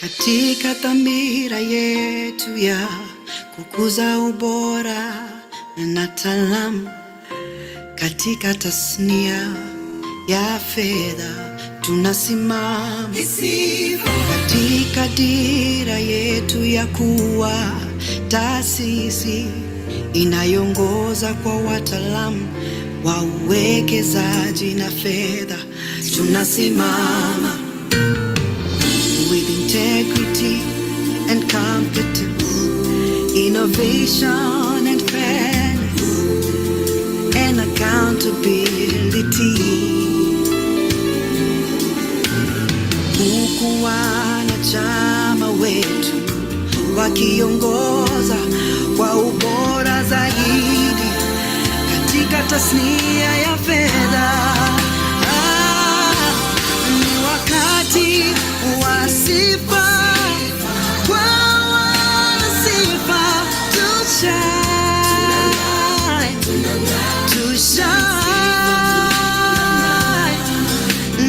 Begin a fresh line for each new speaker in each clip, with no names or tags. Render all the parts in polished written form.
Katika dhamira yetu ya kukuza ubora na taalamu katika tasnia ya fedha tunasimama katika dira yetu ya kuwa taasisi inayoongoza kwa wataalamu wa uwekezaji na fedha. Tunasimama with integrity and competence, innovation and fairness, and accountability. Huku wanachama wetu wakiongoza kwa ubora zaidi katika tasnia ya fedha. Ni wakati wa sifa kwa wanasifa, to shine.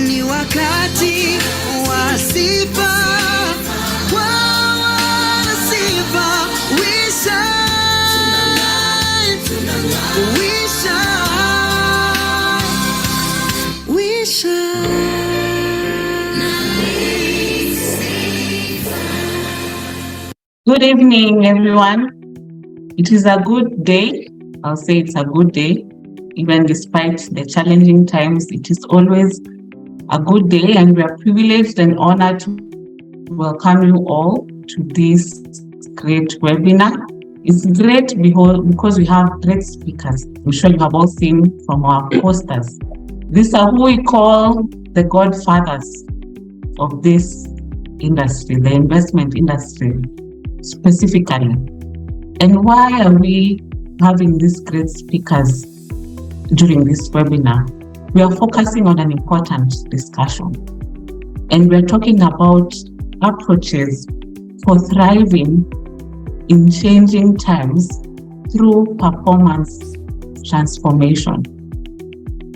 Ni wakati wa sifa kwa wanasifa, we shine, we shine, we shine.
Good evening, everyone. It is a good day. I'll say it's a good day. Even despite the challenging times, it is always a good day, and we are privileged and honored to welcome you all to this great webinar. It's great because we have great speakers. I'm sure you have all seen from our posters. These are who we call the godfathers of this industry, the investment industry specifically. And why are we having these great speakers during this webinar? We are focusing on an important discussion, and we're talking about approaches for thriving in changing times through performance transformation.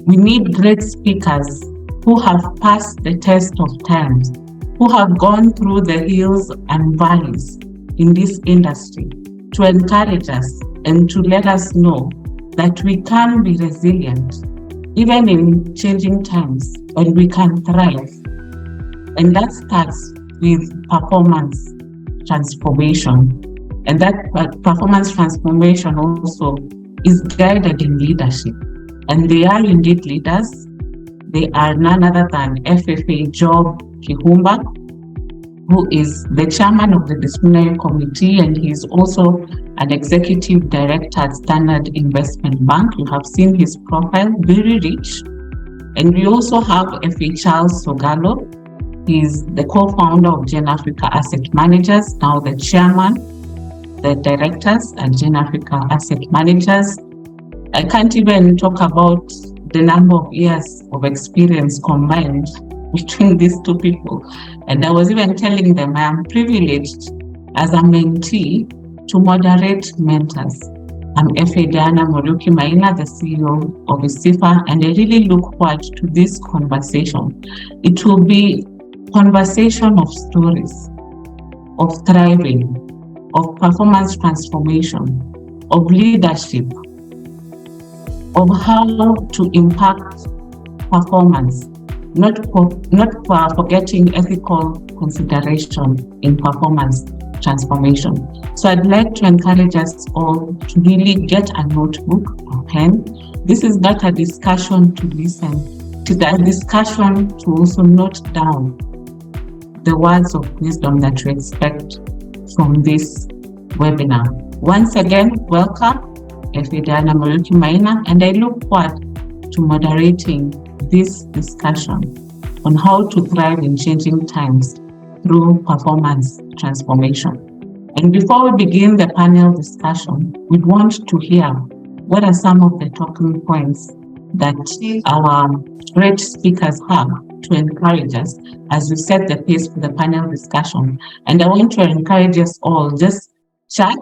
We need great speakers who have passed the test of times, who have gone through the hills and valleys in this industry to encourage us and to let us know that we can be resilient even in changing times, and we can thrive. And that starts with performance transformation. And that performance transformation also is guided in leadership. And they are indeed leaders. They are none other than FFA Job Kihumba, who is the chairman of the disciplinary committee, and he is also an executive director at Standard Investment Bank. You have seen his profile, very rich. And we also have FA Charles Sogalo. He is the co-founder of Gen Africa Asset Managers, now the chairman, the directors at Gen Africa Asset Managers. I can't even talk about the number of years of experience combined between these two people. And I was even telling them I am privileged as a mentee to moderate mentors. I'm F.A. Diana Muriuki Maina, the CEO of ICIFA, and I really look forward to this conversation. It will be conversation of stories, of thriving, of performance transformation, of leadership, of how to impact performance, not for forgetting ethical consideration in performance transformation. So I'd like to encourage us all to really get a notebook or pen. This is not a discussion to listen. It is a discussion to also note down the words of wisdom that you expect from this webinar. Once again, welcome. F.A. Diana Muriuki Maina, and I look forward to moderating this discussion on how to thrive in changing times through performance transformation. And before we begin the panel discussion, we want to hear what are some of the talking points that our great speakers have to encourage us as we set the pace for the panel discussion. And I want to encourage us all, just chat,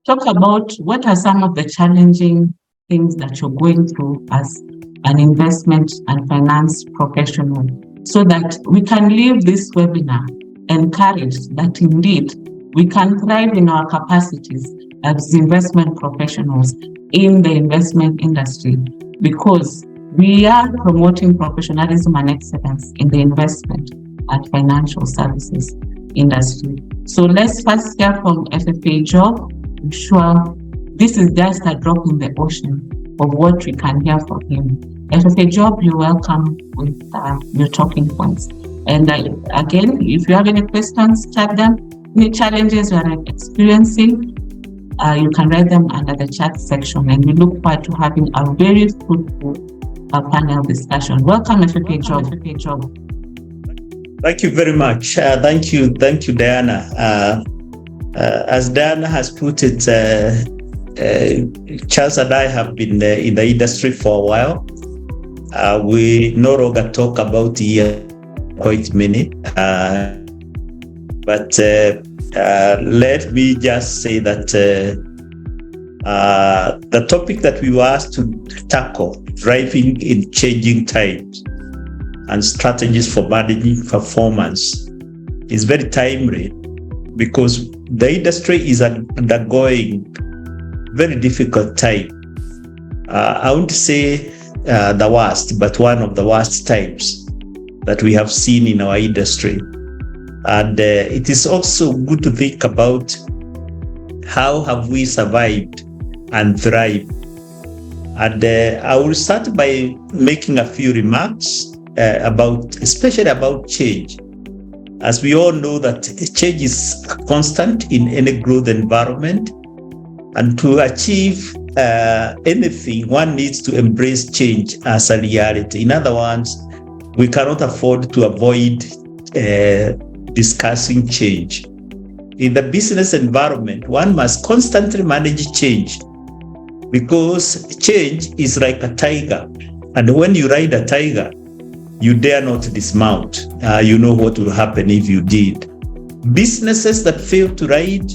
talk about what are some of the challenging things that you're going through as an investment and finance professional, so that we can leave this webinar encouraged that indeed we can thrive in our capacities as investment professionals in the investment industry, because we are promoting professionalism and excellence in the investment and financial services industry. So let's first hear from FFA Job. I'm sure this is just a drop in the ocean of what we can hear from him. FFA Job, you're welcome with your talking points. And again, if you have any questions, chat them. Any challenges you are experiencing, you can write them under the chat section, and we look forward to having a very fruitful panel discussion. Welcome, FFA Job.
Thank you very much. Thank you, Diana. As Diana has put it, Charles and I have been in the industry for a while. We no longer talk about the year quite many, but let me just say that the topic that we were asked to tackle, driving in changing times and strategies for managing performance, is very timely, because the industry is undergoing very difficult time. I won't say the worst, but one of the worst times that we have seen in our industry. And it is also good to think about how have we survived and thrived. And I will start by making a few remarks especially about change. As we all know that change is constant in any growth environment, and to achieve anything, one needs to embrace change as a reality. In other words, we cannot afford to avoid discussing change. In the business environment, one must constantly manage change, because change is like a tiger. And when you ride a tiger, you dare not dismount. You know what will happen if you did. Businesses that fail to ride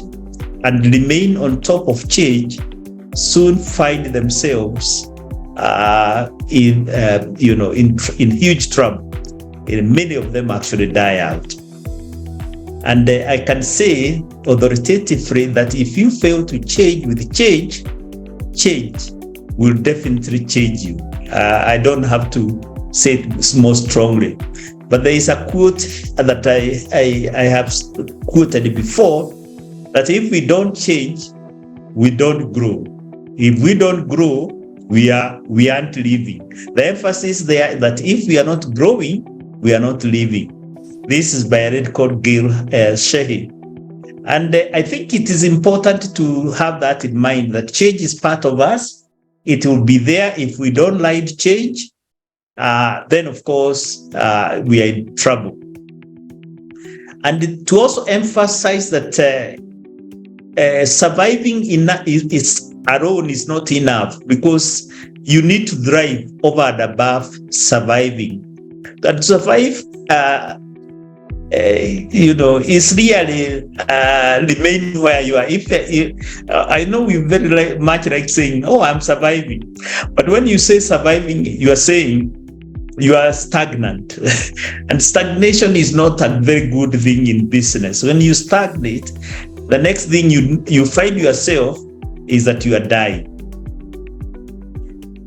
and remain on top of change soon find themselves in huge trouble. And many of them actually die out. And I can say authoritatively that if you fail to change with change, change will definitely change you. I don't have to say it more strongly, but there is a quote that I have quoted before, that if we don't change, we don't grow. If we don't grow, we aren't living. The emphasis there that if we are not growing, we are not living. This is by a lady called Gail Sheehy. And I think it is important to have that in mind, that change is part of us. It will be there. If we don't like change, then of course we are in trouble. And to also emphasize that surviving alone is not enough, because you need to thrive over and above surviving. That survive, is really remain where you are. I know we very much like saying, "Oh, I'm surviving," but when you say surviving, you are saying you are stagnant, and stagnation is not a very good thing in business. When you stagnate, the next thing you find yourself is that you are dying.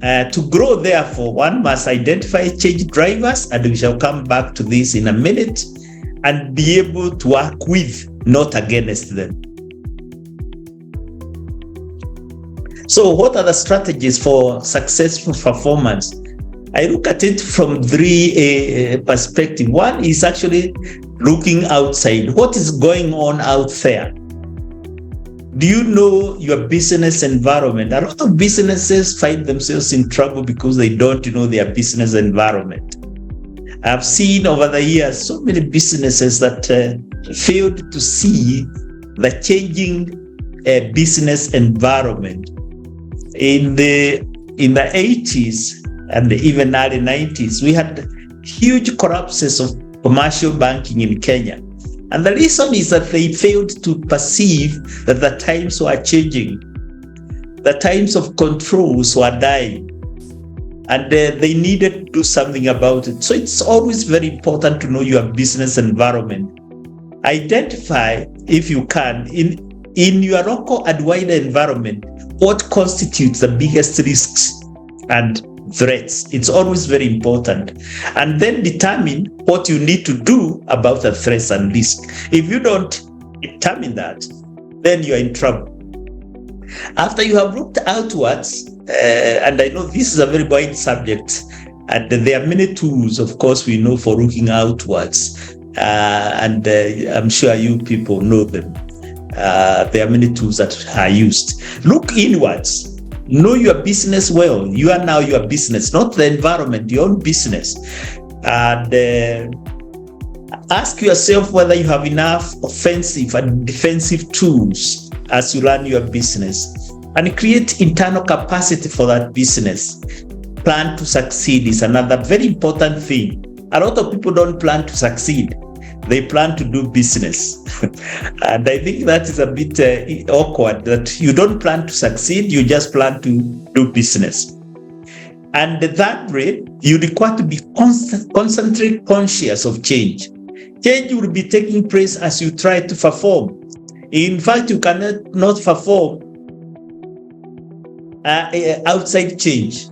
To grow, therefore, one must identify change drivers, and we shall come back to this in a minute, and be able to work with, not against them. So what are the strategies for successful performance? I look at it from three perspectives. One is actually looking outside. What is going on out there? Do you know your business environment? A lot of businesses find themselves in trouble because they don't know their business environment. I've seen over the years so many businesses that failed to see the changing business environment. In the 80s and even early 90s, we had huge collapses of commercial banking in Kenya. And the reason is that they failed to perceive that the times were changing. The times of controls were dying. And they needed to do something about it. So it's always very important to know your business environment. Identify, if you can, in your local and wider environment, what constitutes the biggest risks and threats. It's always very important. And then determine what you need to do about the threats and risks. If you don't determine that, then you're in trouble. After you have looked outwards, and I know this is a very wide subject, and there are many tools, of course, we know for looking outwards, and I'm sure you people know them. There are many tools that are used. Look inwards. Know your business well. You are now your business, not the environment, your own business. And ask yourself whether you have enough offensive and defensive tools as you run your business. And create internal capacity for that business. Plan to succeed is another very important thing. A lot of people don't plan to succeed. They plan to do business. And I think that is a bit awkward, that you don't plan to succeed, you just plan to do business. And that way, you require to be constantly conscious of change. Change will be taking place as you try to perform. In fact, you cannot not perform outside change.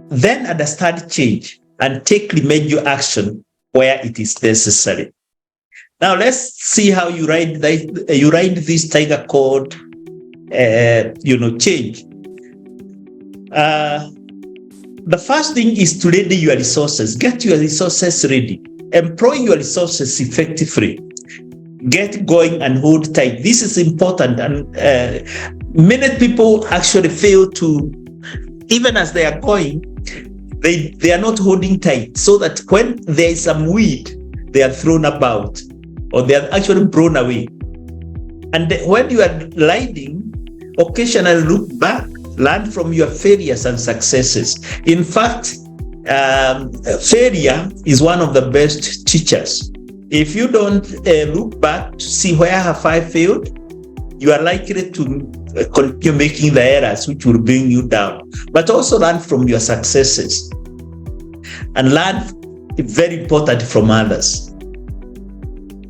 Then understand change and take remedial action where it is necessary. Now let's see how you write this tiger code, change. The first thing is to ready your resources. Get your resources ready. Employ your resources effectively. Get going and hold tight. This is important, and many people actually fail to, even as they are going, they are not holding tight, so that when there is some weed, they are thrown about, or they are actually blown away. And when you are riding, occasionally look back, learn from your failures and successes. In fact, failure is one of the best teachers. If you don't look back to see where have I failed, you are likely to continue making the errors which will bring you down. But also learn from your successes, and learn, very important, from others.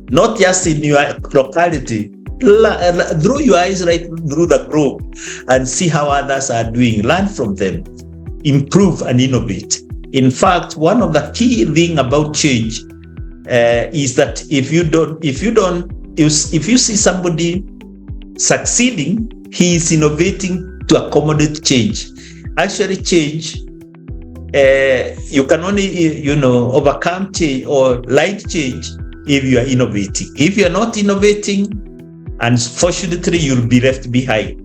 Not just in your locality. Throw your eyes right through the globe and see how others are doing. Learn from them, improve and innovate. In fact, one of the key things about change is that if you see somebody succeeding, he is innovating to accommodate change. Actually, change, you can only overcome change or light change if you are innovating. If you are not innovating, unfortunately, you'll be left behind.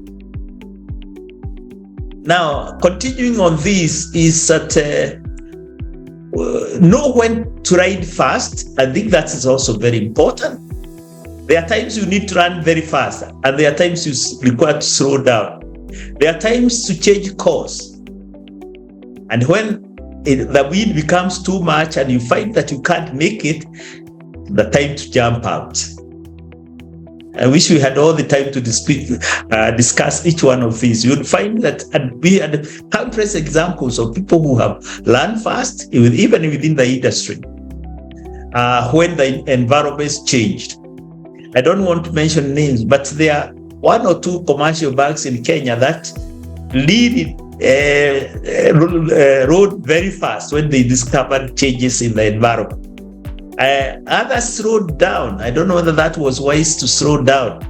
Now, continuing on this is that know when to ride fast. I think that is also very important. There are times you need to run very fast, and there are times you require to slow down. There are times to change course. And when the wind becomes too much and you find that you can't make it, the time to jump out. I wish we had all the time to discuss each one of these. You would find that, and we had countless examples of people who have learned fast, even within the industry, when the environment changed. I don't want to mention names, but there are one or two commercial banks in Kenya that rode very fast when they discovered changes in the environment. Others slowed down. I don't know whether that was wise to slow down.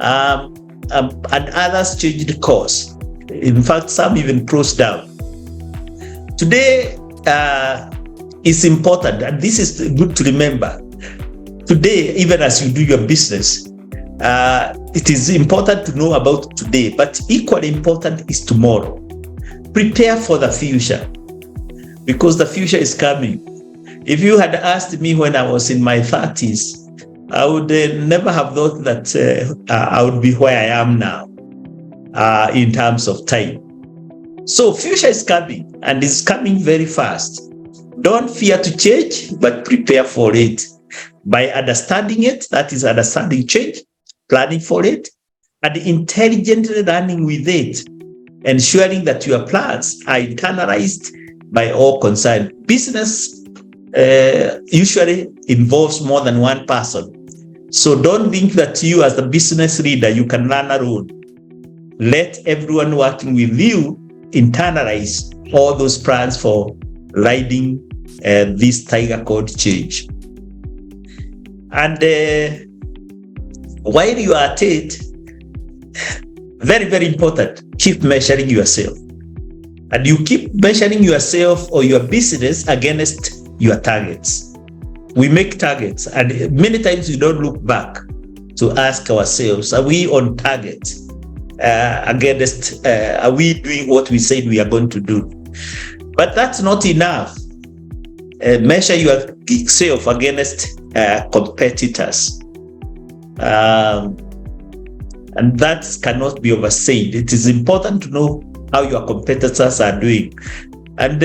And others changed course. In fact, some even closed down. Today is important, and this is good to remember. Today, even as you do your business, it is important to know about today, but equally important is tomorrow. Prepare for the future, because the future is coming. If you had asked me when I was in my 30s, I would never have thought that I would be where I am now in terms of time. So future is coming, and it's coming very fast. Don't fear to change, but prepare for it. By understanding it, that is understanding change, planning for it, and intelligently running with it, ensuring that your plans are internalized by all concerned. Business usually involves more than one person. So don't think that you as the business leader, you can run alone. Let everyone working with you internalize all those plans for riding this tiger called change. And while you are at it, very, very important, keep measuring yourself. And you keep measuring yourself or your business against your targets. We make targets, and many times we don't look back to ask ourselves, are we on target? Are we doing what we said we are going to do? But that's not enough. Measure yourself against competitors. And that cannot be oversaid. It is important to know how your competitors are doing. And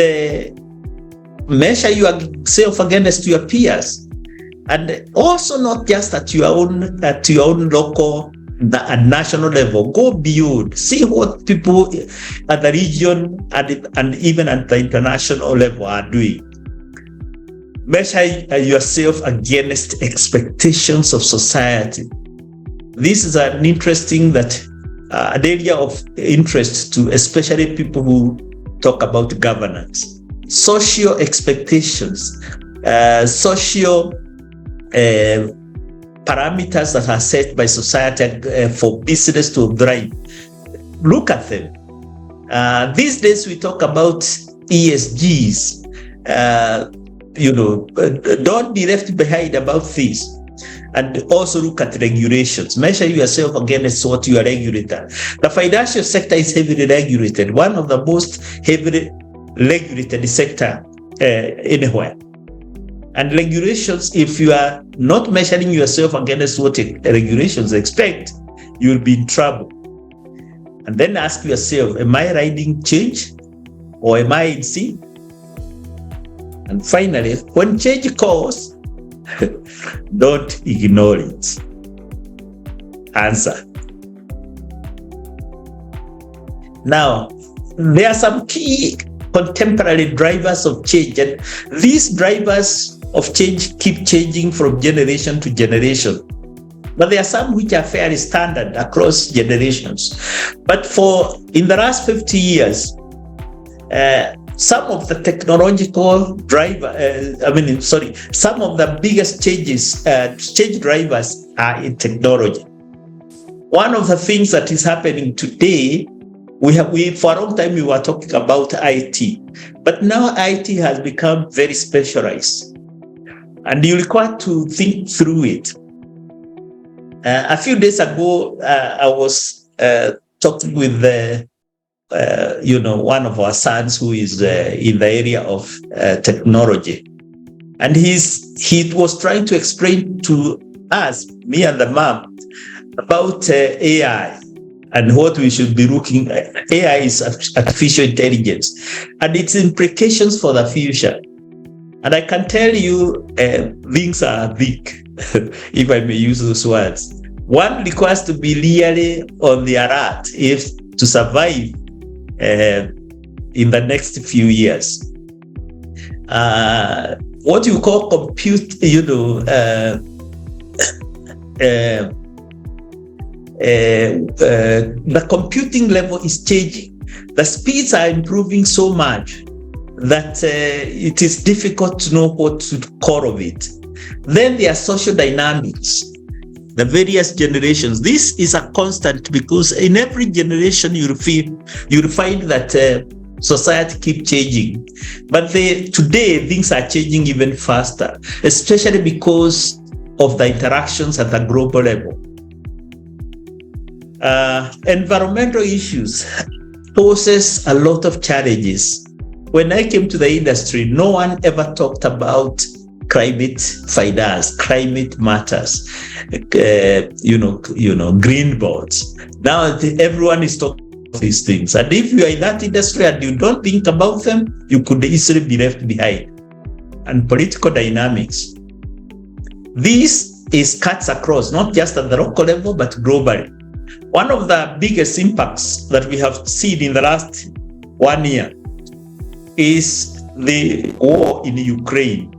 measure yourself against your peers. And also not just at your own local and national level. Go beyond. See what people at the region and even at the international level are doing. Measure yourself against expectations of society. This is an interesting an area of interest to especially people who talk about governance. Social expectations, social parameters that are set by society for business to thrive. Look at them. These days we talk about ESGs. Don't be left behind about this. And also look at regulations. Measure yourself against what you are regulated. The financial sector is heavily regulated, one of the most heavily regulated sector anywhere. And regulations, if you are not measuring yourself against what regulations expect, you will be in trouble. And then ask yourself, am I riding change or am I in sin? And finally, when change calls, don't ignore it. Answer. Now, there are some key contemporary drivers of change, and these drivers of change keep changing from generation to generation. But there are some which are fairly standard across generations. But in the last 50 years, some of the technological some of the biggest change drivers are in technology. One of the things that is happening today, we for a long time we were talking about IT, but now IT has become very specialized, and you require to think through it. A few days ago, I was talking with one of our sons who is in the area of technology, and he was trying to explain to us, me and the mom, about AI and what we should be looking at. AI is artificial intelligence and its implications for the future. And I can tell you, things are big, if I may use those words. One requires to be really on the alert to survive in the next few years. What you call compute, the computing level is changing. The speeds are improving so much that it is difficult to know what to call of it. Then there are social dynamics, the various generations. This is a constant because in every generation you'll find that society keeps changing. But today things are changing even faster, especially because of the interactions at the global level. Environmental issues poses a lot of challenges. When I came to the industry, no one ever talked about climate finance, climate matters, green bonds. Now everyone is talking about these things. And if you are in that industry and you don't think about them, you could easily be left behind. And political dynamics. This cuts across, not just at the local level, but globally. One of the biggest impacts that we have seen in the last 1 year is the war in Ukraine.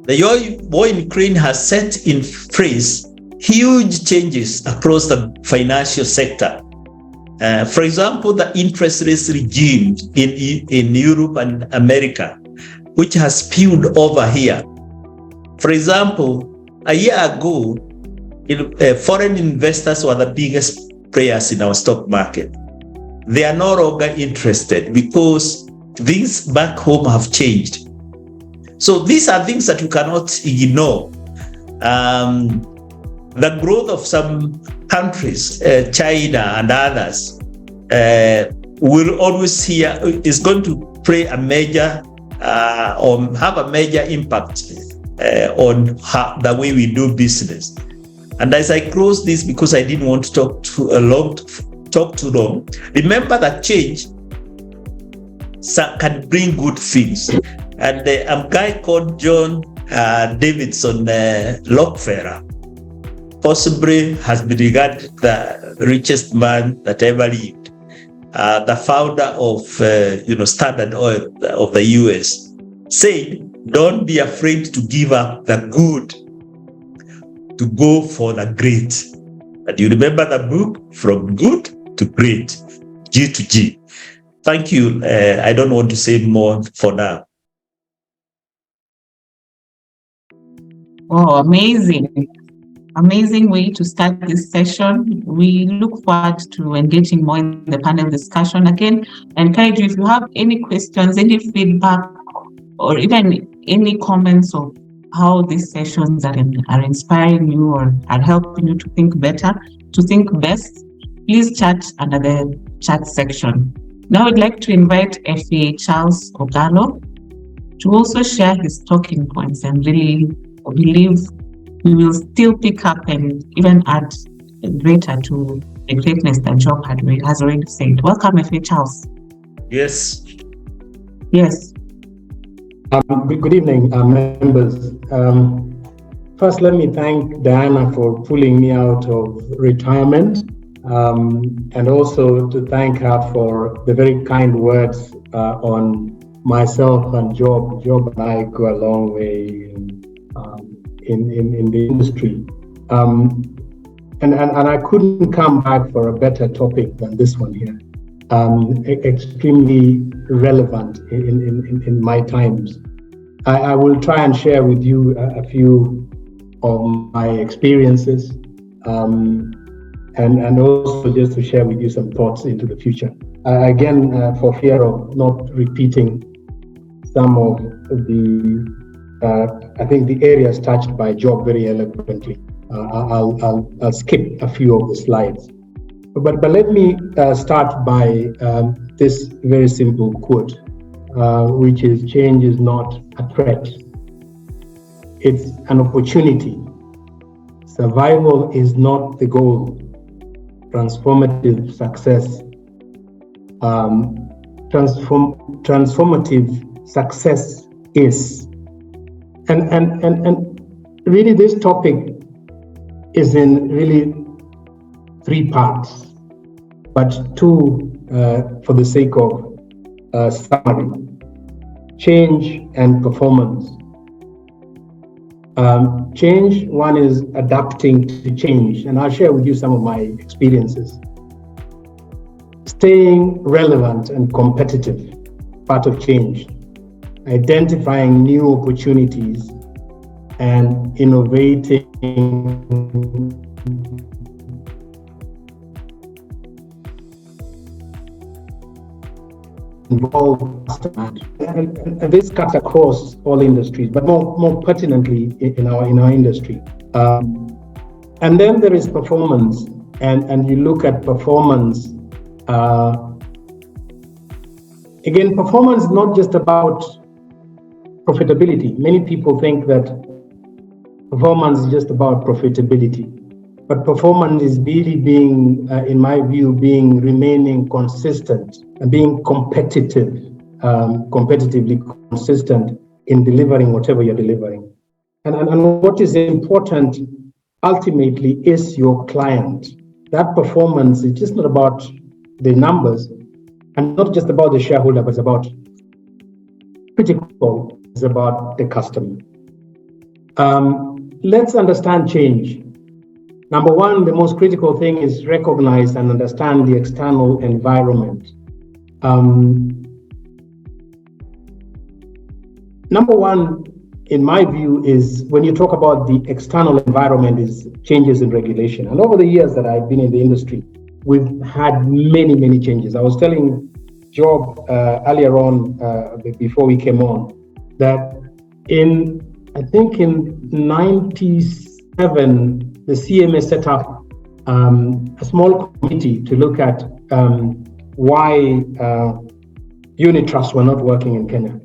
The war in Ukraine has set in place huge changes across the financial sector. For example, the interest rate regime in Europe and America, which has spilled over here. For example, a year ago, foreign investors were the biggest players in our stock market. They are no longer interested because things back home have changed. So these are things that you cannot ignore. The growth of some countries, China and others, will always is going to play a major or have a major impact on the way we do business. And as I close this, because I didn't want to talk too long, remember that change can bring good things. And a guy called John Davidson Rockefeller possibly has been regarded the richest man that ever lived. The founder of Standard Oil of the US said, don't be afraid to give up the good to go for the great. And you remember the book, From Good to Great, G to G. Thank you. I don't want to say more for now.
Oh, amazing. Amazing way to start this session. We look forward to engaging more in the panel discussion. Again, I encourage you, if you have any questions, any feedback, or even any comments of how these sessions are inspiring you or are helping you to think better, to think best, please chat under the chat section. Now I'd like to invite FA Charles Ogalo to also share his talking points, and really believe we will still pick up and even add greater to the greatness that Job has already said. Welcome, FA Charles.
Yes.
Yes.
Good evening, members. First, let me thank Diana for pulling me out of retirement, and also to thank her for the very kind words on myself and Job. Job and I go a long way in the industry. And I couldn't come back for a better topic than this one here. Extremely relevant in my times. I will try and share with you a few of my experiences, and also just to share with you some thoughts into the future. Again, for fear of not repeating some of I think the areas touched by Job very eloquently. I'll skip a few of the slides. But let me start by this very simple quote, which is, change is not a threat. It's an opportunity. Survival is not the goal. Transformative success. Transformative success is. And really this topic is in really 3 parts, but 2 for the sake of summary. Change and performance. Change, one is adapting to change, and I'll share with you some of my experiences. Staying relevant and competitive, part of change. Identifying new opportunities and innovating involved customers. And this cuts across all industries, but more pertinently in our industry. And then there is performance, and you look at performance. Again, performance is not just about profitability. Many people think that performance is just about profitability, but performance is really being, in my view, remaining consistent and being competitively consistent in delivering whatever you're delivering. And what is important ultimately is your client. That performance is just not about the numbers and not just about the shareholder, but it's about critical, it's about the customer. Let's understand change. Number one, the most critical thing is recognize and understand the external environment. Number one, in my view, is when you talk about the external environment is changes in regulation. And over the years that I've been in the industry, we've had many, many changes. I was telling Job earlier on, before we came on, that I think in 97, the CMA set up a small committee to look at why unit trusts were not working in Kenya.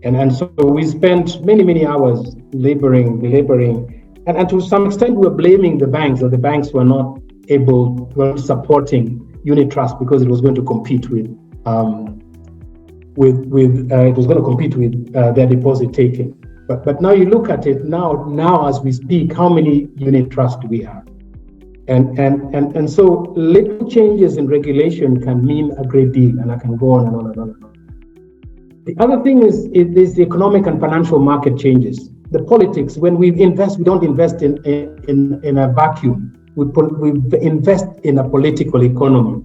And so we spent many, many hours laboring, and to some extent we were blaming the banks, that the banks were not supporting unit trust because it was going to compete with their deposit taking. But now you look at it now as we speak, how many unit trusts do we have? And so little changes in regulation can mean a great deal, and I can go on and on and on and on. The other thing is the economic and financial market changes. The politics, when we invest, we don't invest in a vacuum. We invest in a political economy.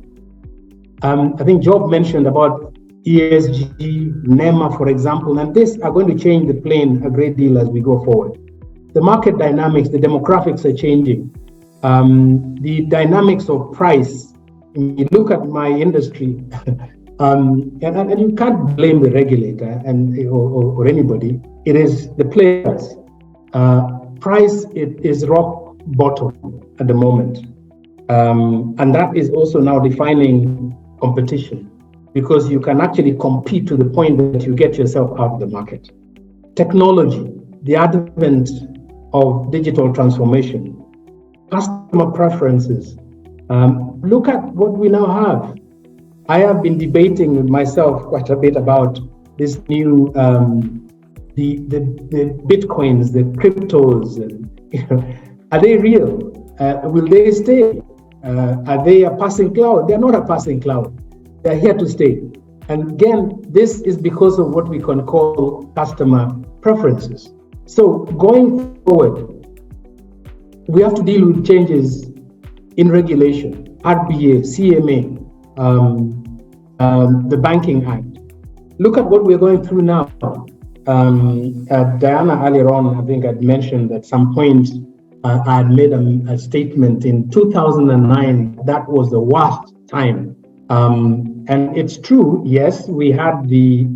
I think Job mentioned about ESG, NEMA, for example, and these are going to change the plane a great deal as we go forward. The market dynamics, the demographics are changing. The dynamics of price, when you look at my industry, and you can't blame the regulator or anybody. It is the players. Price is rock bottom at the moment, and that is also now defining competition, because you can actually compete to the point that you get yourself out of the market. Technology, the advent of digital transformation, customer preferences. Look at what we now have. I have been debating with myself quite a bit about this new, the bitcoins, the cryptos. Are they real? Will they stay? Are they a passing cloud? They're not a passing cloud. They're here to stay. And again, this is because of what we can call customer preferences. So going forward, we have to deal with changes in regulation, RBA, CMA, the Banking Act. Look at what we're going through now. Diana earlier on, I think I'd mentioned at some point, I had made a statement in 2009, that was the worst time. And it's true, yes, we had the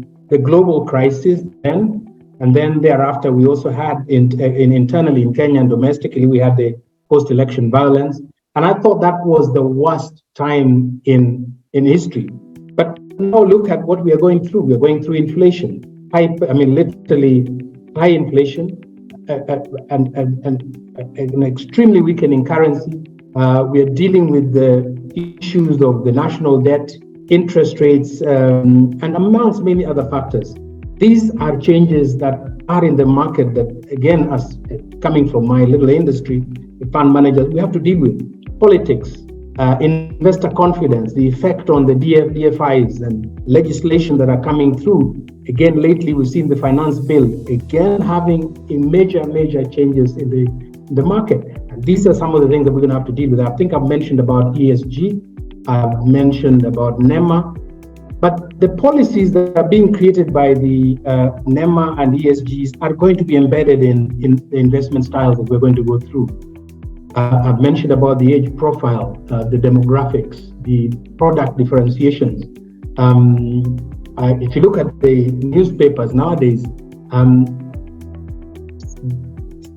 global crisis then, and then thereafter we also had internally in Kenya and domestically, we had the post-election violence. And I thought that was the worst time in history. But now look at what we are going through. We are going through inflation, literally high inflation, and an extremely weakening currency. We are dealing with the issues of the national debt, interest rates, and amongst many other factors. These are changes that are in the market that, again, as coming from my little industry, the fund managers, we have to deal with. Politics, investor confidence, the effect on the DFIs and legislation that are coming through. Again, lately we've seen the finance bill, again, having a major changes in the market. And these are some of the things that we're going to have to deal with. I think I've mentioned about ESG, I've mentioned about NEMA, but the policies that are being created by the NEMA and ESGs are going to be embedded in the investment styles that we're going to go through. I've mentioned about the age profile, the demographics, the product differentiations. If you look at the newspapers nowadays,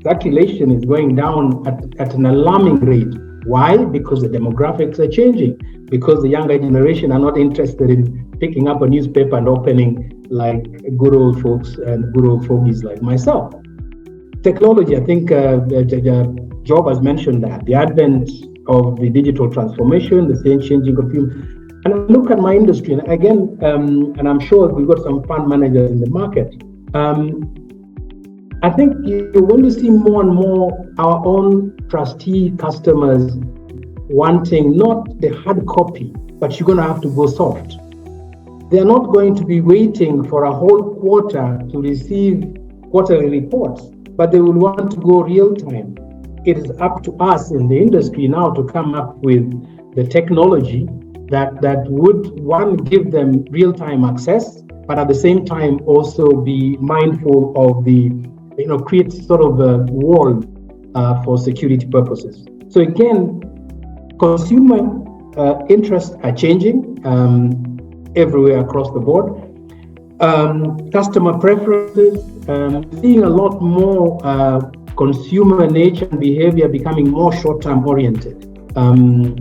circulation is going down at an alarming rate. Why? Because the demographics are changing, because the younger generation are not interested in picking up a newspaper and opening like good old folks and good old fogies like myself. Technology, I think Job has mentioned that, the advent of the digital transformation, the changing of human. And I look at my industry, and again, and I'm sure we've got some fund managers in the market. I think you're going to see more and more our own trustee customers wanting not the hard copy, but you're going to have to go soft. They're not going to be waiting for a whole quarter to receive quarterly reports. but they will want to go real time. It is up to us in the industry now to come up with the technology that would, one, give them real time access, but at the same time also be mindful of the, create sort of a wall for security purposes. So again, consumer interests are changing everywhere across the board. Customer preferences, seeing a lot more consumer nature and behavior becoming more short-term oriented. And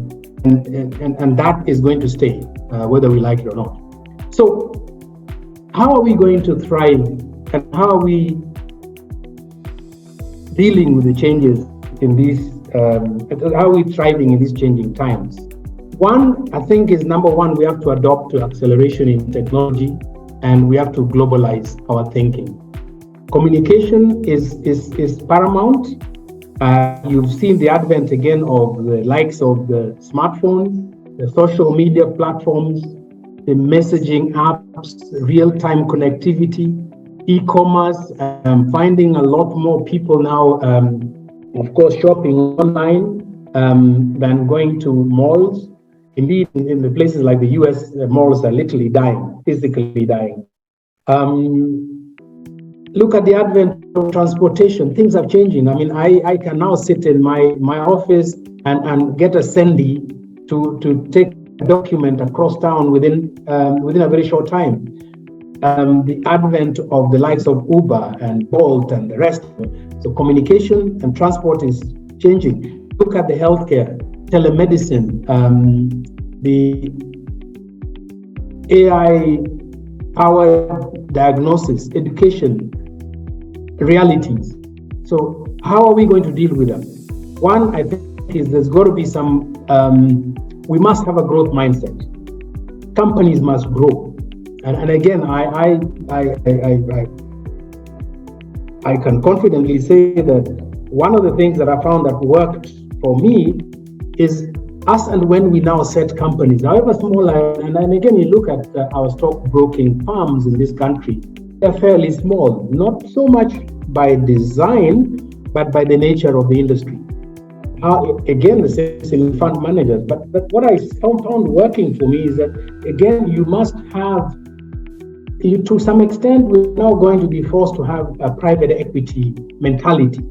that is going to stay, whether we like it or not. So how are we going to thrive, and how are we dealing with the changes in these, how are we thriving in these changing times? One, I think, is number one, we have to adopt to acceleration in technology, and we have to globalize our thinking. Communication is paramount. You've seen the advent again of the likes of the smartphones, the social media platforms, the messaging apps, real-time connectivity, e-commerce, finding a lot more people now, of course, shopping online than going to malls. Indeed, in the places like the US, the malls are literally dying, physically dying. Look at the advent of transportation. Things are changing. I mean, I can now sit in my office and get a Sendy to take a document across town within a very short time. The advent of the likes of Uber and Bolt and the rest. So communication and transport is changing. Look at the healthcare, telemedicine, the AI-powered diagnosis, education, realities. So how are we going to deal with them? One, I think, is there's got to be some, we must have a growth mindset. Companies must grow. And again, I can confidently say that one of the things that I found that worked for me is us, and when we now set companies, however small, and again, you look at our stockbroking firms in this country, they're fairly small, not so much by design, but by the nature of the industry. Again, the same in fund managers, but what I found working for me is that, again, you must have, to some extent, we're now going to be forced to have a private equity mentality.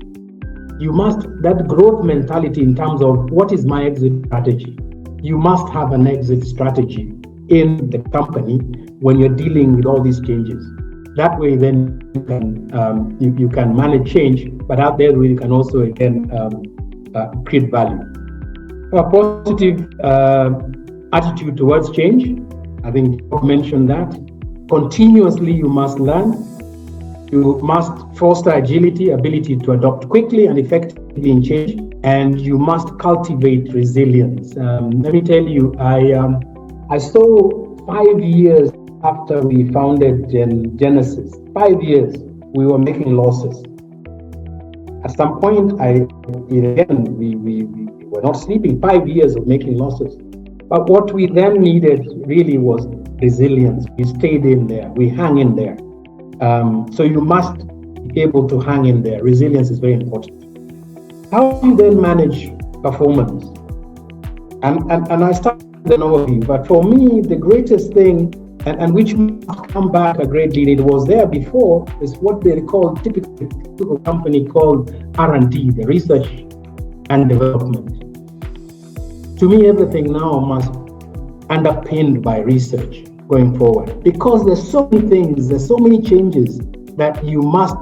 You must, that growth mentality in terms of what is my exit strategy. You must have an exit strategy in the company when you're dealing with all these changes. That way, then you can manage change, but out there you can also again create value. A positive attitude towards change. I think you mentioned that. Continuously, you must learn. You must foster agility, ability to adopt quickly and effectively in change, and you must cultivate resilience. Let me tell you, I saw 5 years after we founded Genesis, 5 years, we were making losses. At some point, we were not sleeping, 5 years of making losses. But what we then needed really was resilience. We stayed in there, we hung in there. So you must be able to hang in there. Resilience is very important. How do you then manage performance? And I start with an overview, but for me, the greatest thing, and which must come back a great deal, it was there before, is what they call typical company called R&D, the research and development. To me, everything now must underpinned by research going forward, because there's so many things, there's so many changes that you must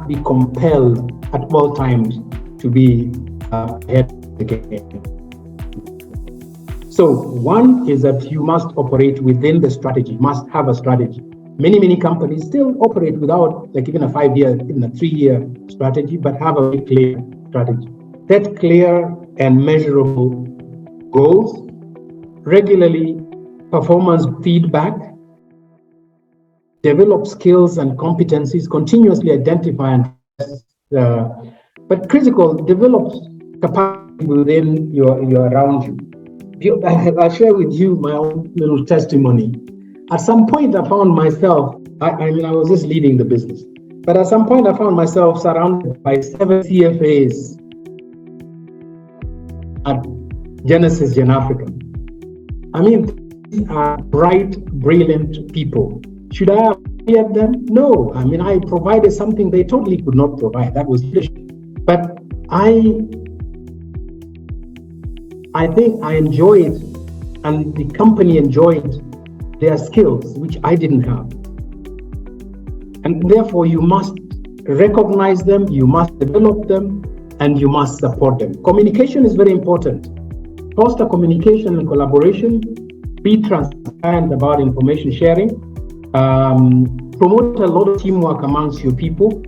be compelled at all times to be ahead of the game. So one is that you must operate within the strategy, must have a strategy. Many companies still operate without like even a 5-year, even a 3-year strategy, but have a very clear strategy. Set clear and measurable goals, regularly performance feedback, develop skills and competencies, continuously identify and test, but critical, develop capacity within your around you. I'll share with you my own little testimony. At some point, I found myself, I was just leading the business. But at some point, I found myself surrounded by 7 CFAs at Genesis Gen Africa. I mean, these are bright, brilliant people. Should I have hired them? No. I mean, I provided something they totally could not provide. That was leadership. But I think I enjoyed, and the company enjoyed, their skills, which I didn't have. And therefore, you must recognize them, you must develop them, and you must support them. Communication is very important. Foster communication and collaboration, be transparent about information sharing, promote a lot of teamwork amongst your people,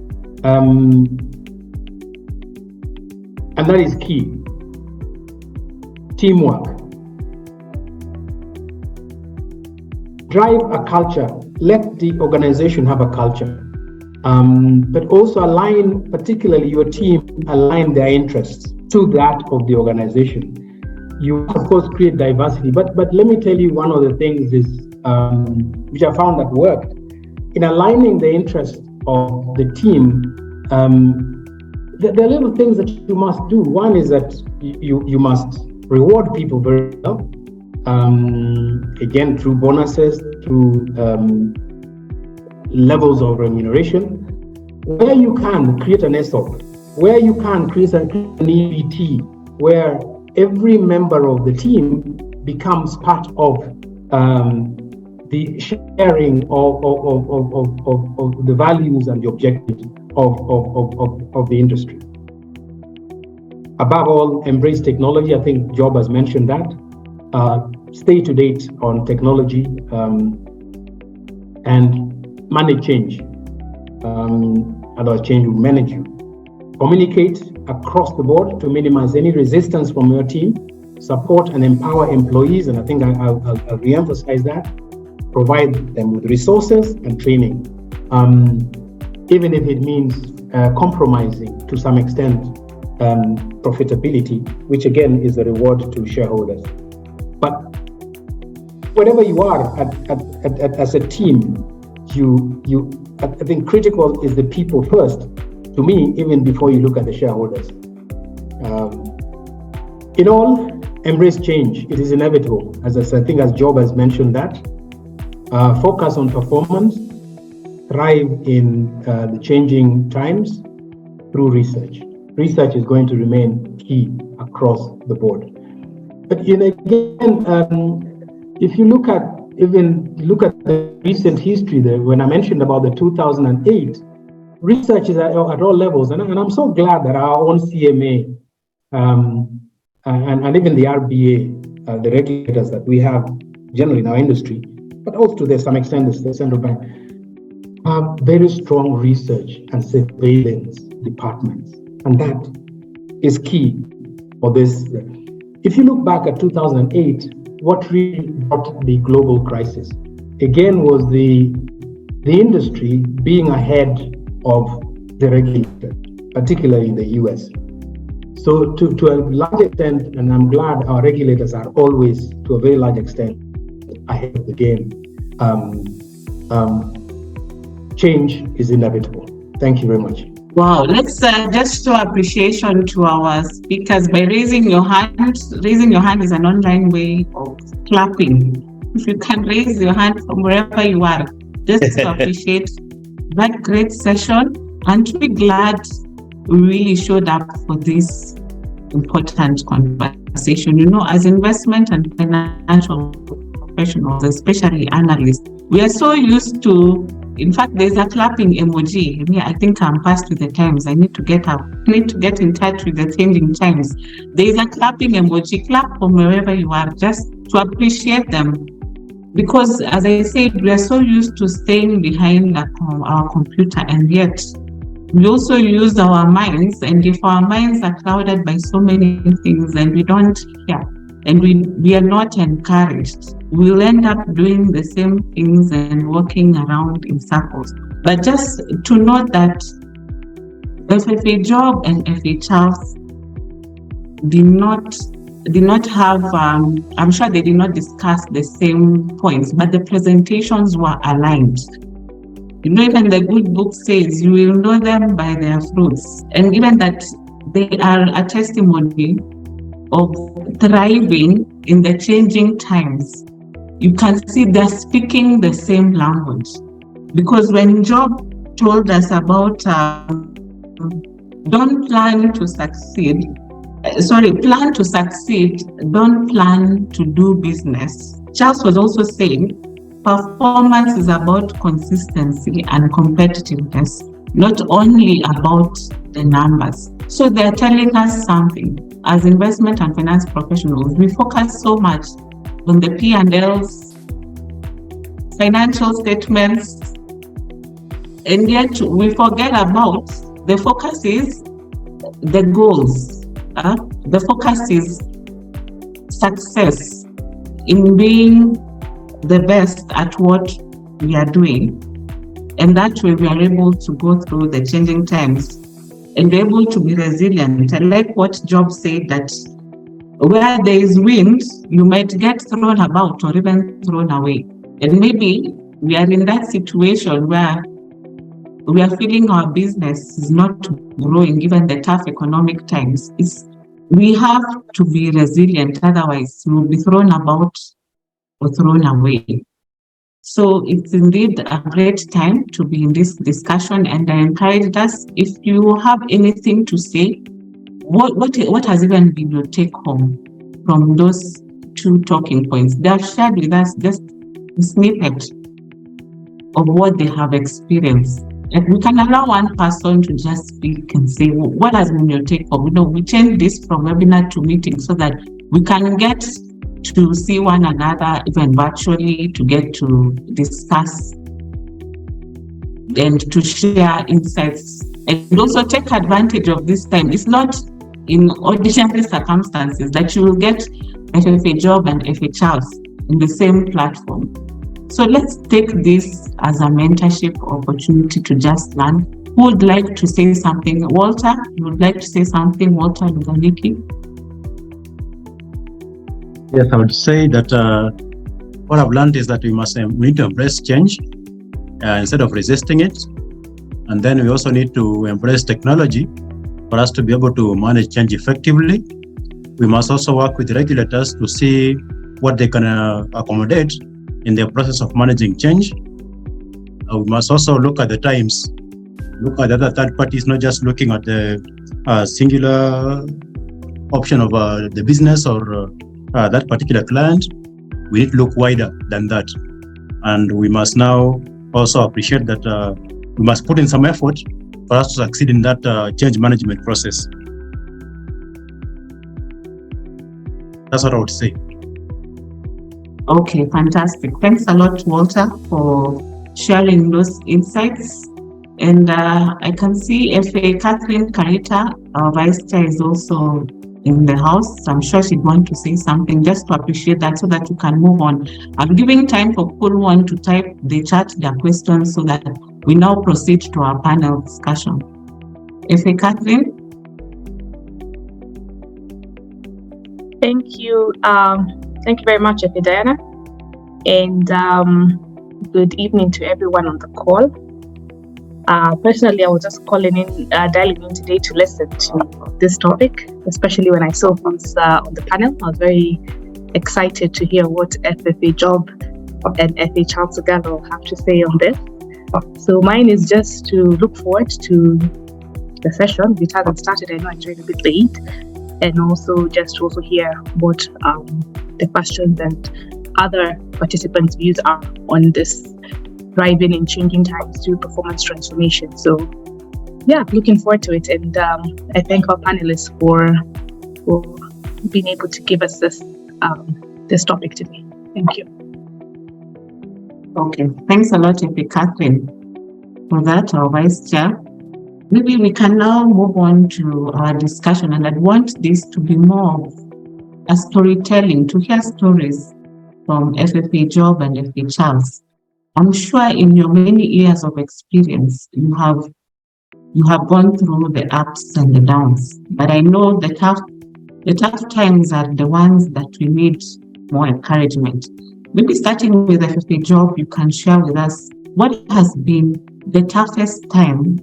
and that is key. Teamwork. Drive a culture. Let the organization have a culture. But also align, particularly your team, align their interests to that of the organization. You, of course, create diversity. But let me tell you, one of the things is, which I found that worked, in aligning the interests of the team, there are little things that you must do. One is that you must reward people very well. Again, through bonuses, through levels of remuneration. Where you can, create an ESOP. Where you can, create an EBT, where every member of the team becomes part of the sharing of the values and the objectives of the industry. Above all, embrace technology. I think Job has mentioned that. Stay to date on technology and manage change. Otherwise, change will manage you. Communicate across the board to minimize any resistance from your team. Support and empower employees, and I think I'll re-emphasize that. Provide them with resources and training, even if it means compromising to some extent profitability, which again is a reward to shareholders. But wherever you are as a team, I think critical is the people first, to me, even before you look at the shareholders. In all, embrace change. It is inevitable. As I said, I think as Job has mentioned that. Focus on performance, thrive in the changing times through research. Research is going to remain key across the board. But again, if you look at the recent history there, when I mentioned about the 2008, research is at all levels, and I'm so glad that our own CMA and even the RBA, the regulators that we have generally in our industry, but also to some extent the central bank, have very strong research and surveillance departments, and that is key for this. If you look back at 2008, what really brought the global crisis, again, was the industry being ahead of the regulator, particularly in the US. So to a large extent, and I'm glad our regulators are always, to a very large extent, ahead of the game. Change is inevitable. Thank you very much.
Wow, let's just show appreciation to our speakers by raising your hand. Raising your hand is an online way of clapping. If you can raise your hand from wherever you are, just to appreciate that great session, and to be glad we really showed up for this important conversation. You know, as investment and financial professionals, especially analysts, we are so used to, in fact, there's a clapping emoji. I think I'm past with the times. I need to get up. I need to get in touch with the changing times. There's a clapping emoji. Clap from wherever you are, just to appreciate them. Because, as I said, we are so used to staying behind our computer, and yet we also use our minds. And if our minds are clouded by so many things and we don't hear, and we are not encouraged, we'll end up doing the same things and walking around in circles. But just to note that FFA Job and FA Charles did not have, I'm sure they did not discuss the same points, but the presentations were aligned. Even the good book says you will know them by their fruits. And given that they are a testimony of thriving in the changing times, you can see they're speaking the same language. Because when Job told us about don't plan to succeed, plan to succeed, don't plan to do business. Charles was also saying performance is about consistency and competitiveness, not only about the numbers. So they're telling us something. As investment and finance professionals, we focus so much on the P&Ls, financial statements, and yet we forget about the focus is the goals. The focus is success in being the best at what we are doing. And that way we are able to go through the changing times and be able to be resilient. I like what Job said, that where there is wind, you might get thrown about or even thrown away. And maybe we are in that situation where we are feeling our business is not growing given the tough economic times. We have to be resilient, otherwise we will be thrown about or thrown away. So it's indeed a great time to be in this discussion, and I encourage us, if you have anything to say, what has even been your take home from those two talking points? They have shared with us just a snippet of what they have experienced. And we can allow one person to just speak and say, what has been your take home? We change this from webinar to meeting so that we can get to see one another, even virtually, to get to discuss and to share insights, and also take advantage of this time. It's not in ordinary circumstances that you will get FFA Job and FFA Charles in the same platform. So let's take this as a mentorship opportunity to just learn. Who would like to say something? Walter, you would like to say something, Walter Luganiki?
Yes, I would say that what I've learned is that we need to embrace change instead of resisting it. And then we also need to embrace technology for us to be able to manage change effectively. We must also work with regulators to see what they can accommodate in the process of managing change. We must also look at the times, look at other third parties, not just looking at the singular option of the business or that particular client. We need to look wider than that. And we must now also appreciate that we must put in some effort for us to succeed in that change management process. That's what I would say.
Okay, fantastic. Thanks a lot, Walter, for sharing those insights. And I can see FA Catherine Carita, our Vice Chair, is also in the house. I'm sure she'd want to say something just to appreciate that so that you can move on. I'm giving time for Pool One to type the chat their questions so that we now proceed to our panel discussion. FA Catherine?
Thank you. Thank you very much, FA Diana. And good evening to everyone on the call. Personally, I was just calling in, dialing in today to listen to this topic, especially when I saw who's on the panel. I was very excited to hear what FFA Job and FA Charles together will have to say on this. So mine is just to look forward to the session. It hasn't started, I know I joined a bit late, and also just to also hear what the questions and other participants' views are on this thriving in changing times to performance transformation. So yeah, looking forward to it. And I thank our panelists for being able to give us this topic today. Thank you.
Okay, thanks a lot, FA Catherine, for that, our Vice Chair. Maybe we can now move on to our discussion, and I'd want this to be more of a storytelling, to hear stories from FFA Job and FFA Charles. I'm sure in your many years of experience, you have gone through the ups and the downs, but I know the tough times are the ones that we need more encouragement. Maybe starting with FFA Job, you can share with us what has been the toughest time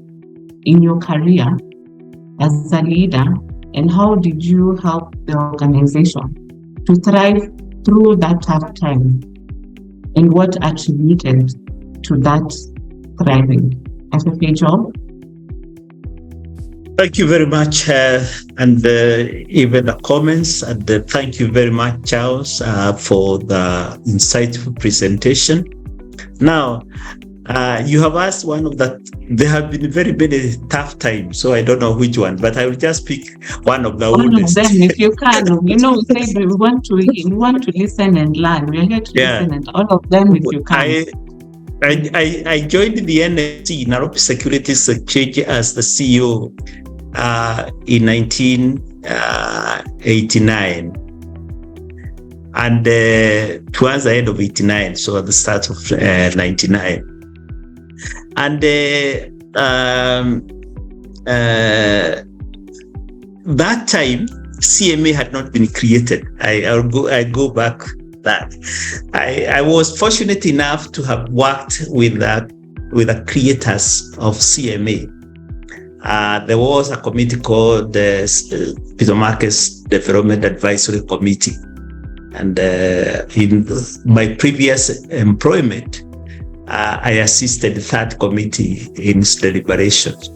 in your career as a leader, and how did you help the organization to thrive through that tough time, and what attributed to that thriving? FFA Job.
Thank you very much, and even the comments, and thank you very much, Charles, for the insightful presentation. Now, you have asked one of the, there have been very, very tough times, so I don't know which one, but I will just pick one of the oldest.
One of them, if you can. We said we want to listen and learn. We're here to listen, and all of them, if you can.
I joined the NFC, Nairobi Securities Exchange, as the CEO in 1989, and towards the end of 89, so at the start of 99. And that time, CMA had not been created. I go back that. I was fortunate enough to have worked with the creators of CMA. There was a committee called the Capital Markets Development Advisory Committee. And in my previous employment, I assisted the third committee in its deliberations.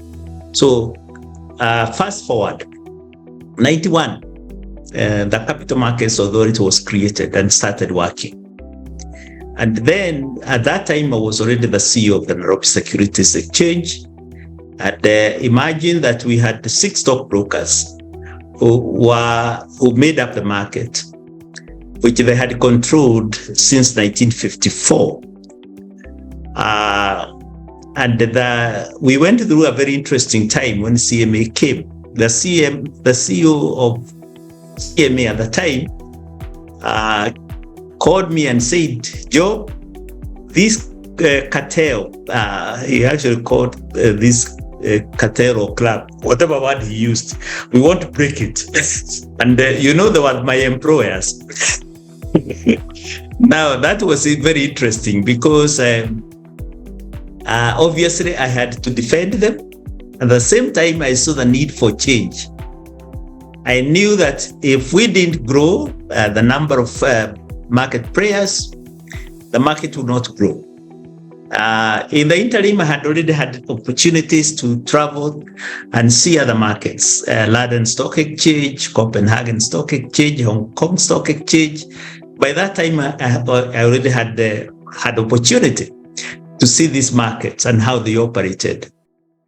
So fast forward, 91, the Capital Markets Authority was created and started working. And then at that time, I was already the CEO of the Nairobi Securities Exchange. And imagine that we had 6 stockbrokers who made up the market, which they had controlled since 1954. And we went through a very interesting time when CMA came. The CEO of CMA at the time called me and said, Joe, this cartel, he actually called this cartel or club, whatever word he used, we want to break it. And they were my employers. Now, that was very interesting because obviously I had to defend them. At the same time, I saw the need for change. I knew that if we didn't grow the number of market players, the market would not grow. In the interim, I had already had opportunities to travel and see other markets, London Stock Exchange, Copenhagen Stock Exchange, Hong Kong Stock Exchange. By that time, I already had opportunity to see these markets and how they operated.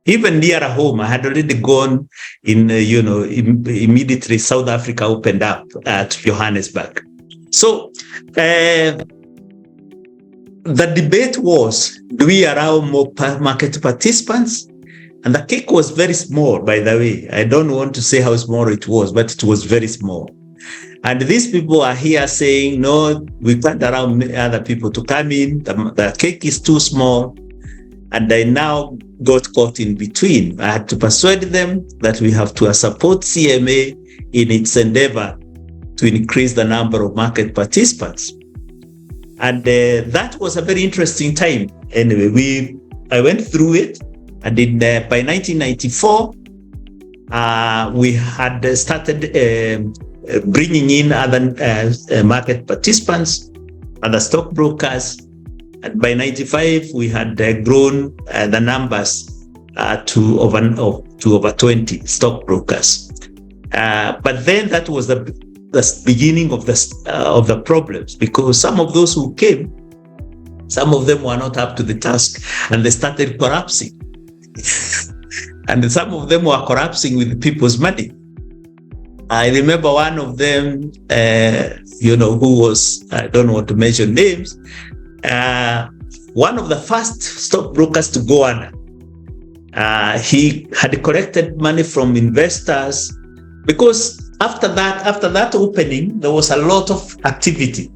Even near home, I had already gone immediately South Africa opened up at Johannesburg. So the debate was, do we allow more market participants? And the cake was very small, by the way. I don't want to say how small it was, but it was very small. And these people are here saying, no, we can't allow other people to come in. The cake is too small. And I now got caught in between. I had to persuade them that we have to support CMA in its endeavor to increase the number of market participants. And that was a very interesting time. Anyway, I went through it. And by 1994, we had started bringing in other market participants, other stockbrokers. And by 95, we had grown the numbers to over 20 stockbrokers. But then that was the beginning of the problems, because some of those who came, some of them were not up to the task, and they started collapsing. And some of them were collapsing with people's money. I remember one of them, who was, I don't want to mention names, one of the first stockbrokers to go under. He had collected money from investors, because after that opening, there was a lot of activity.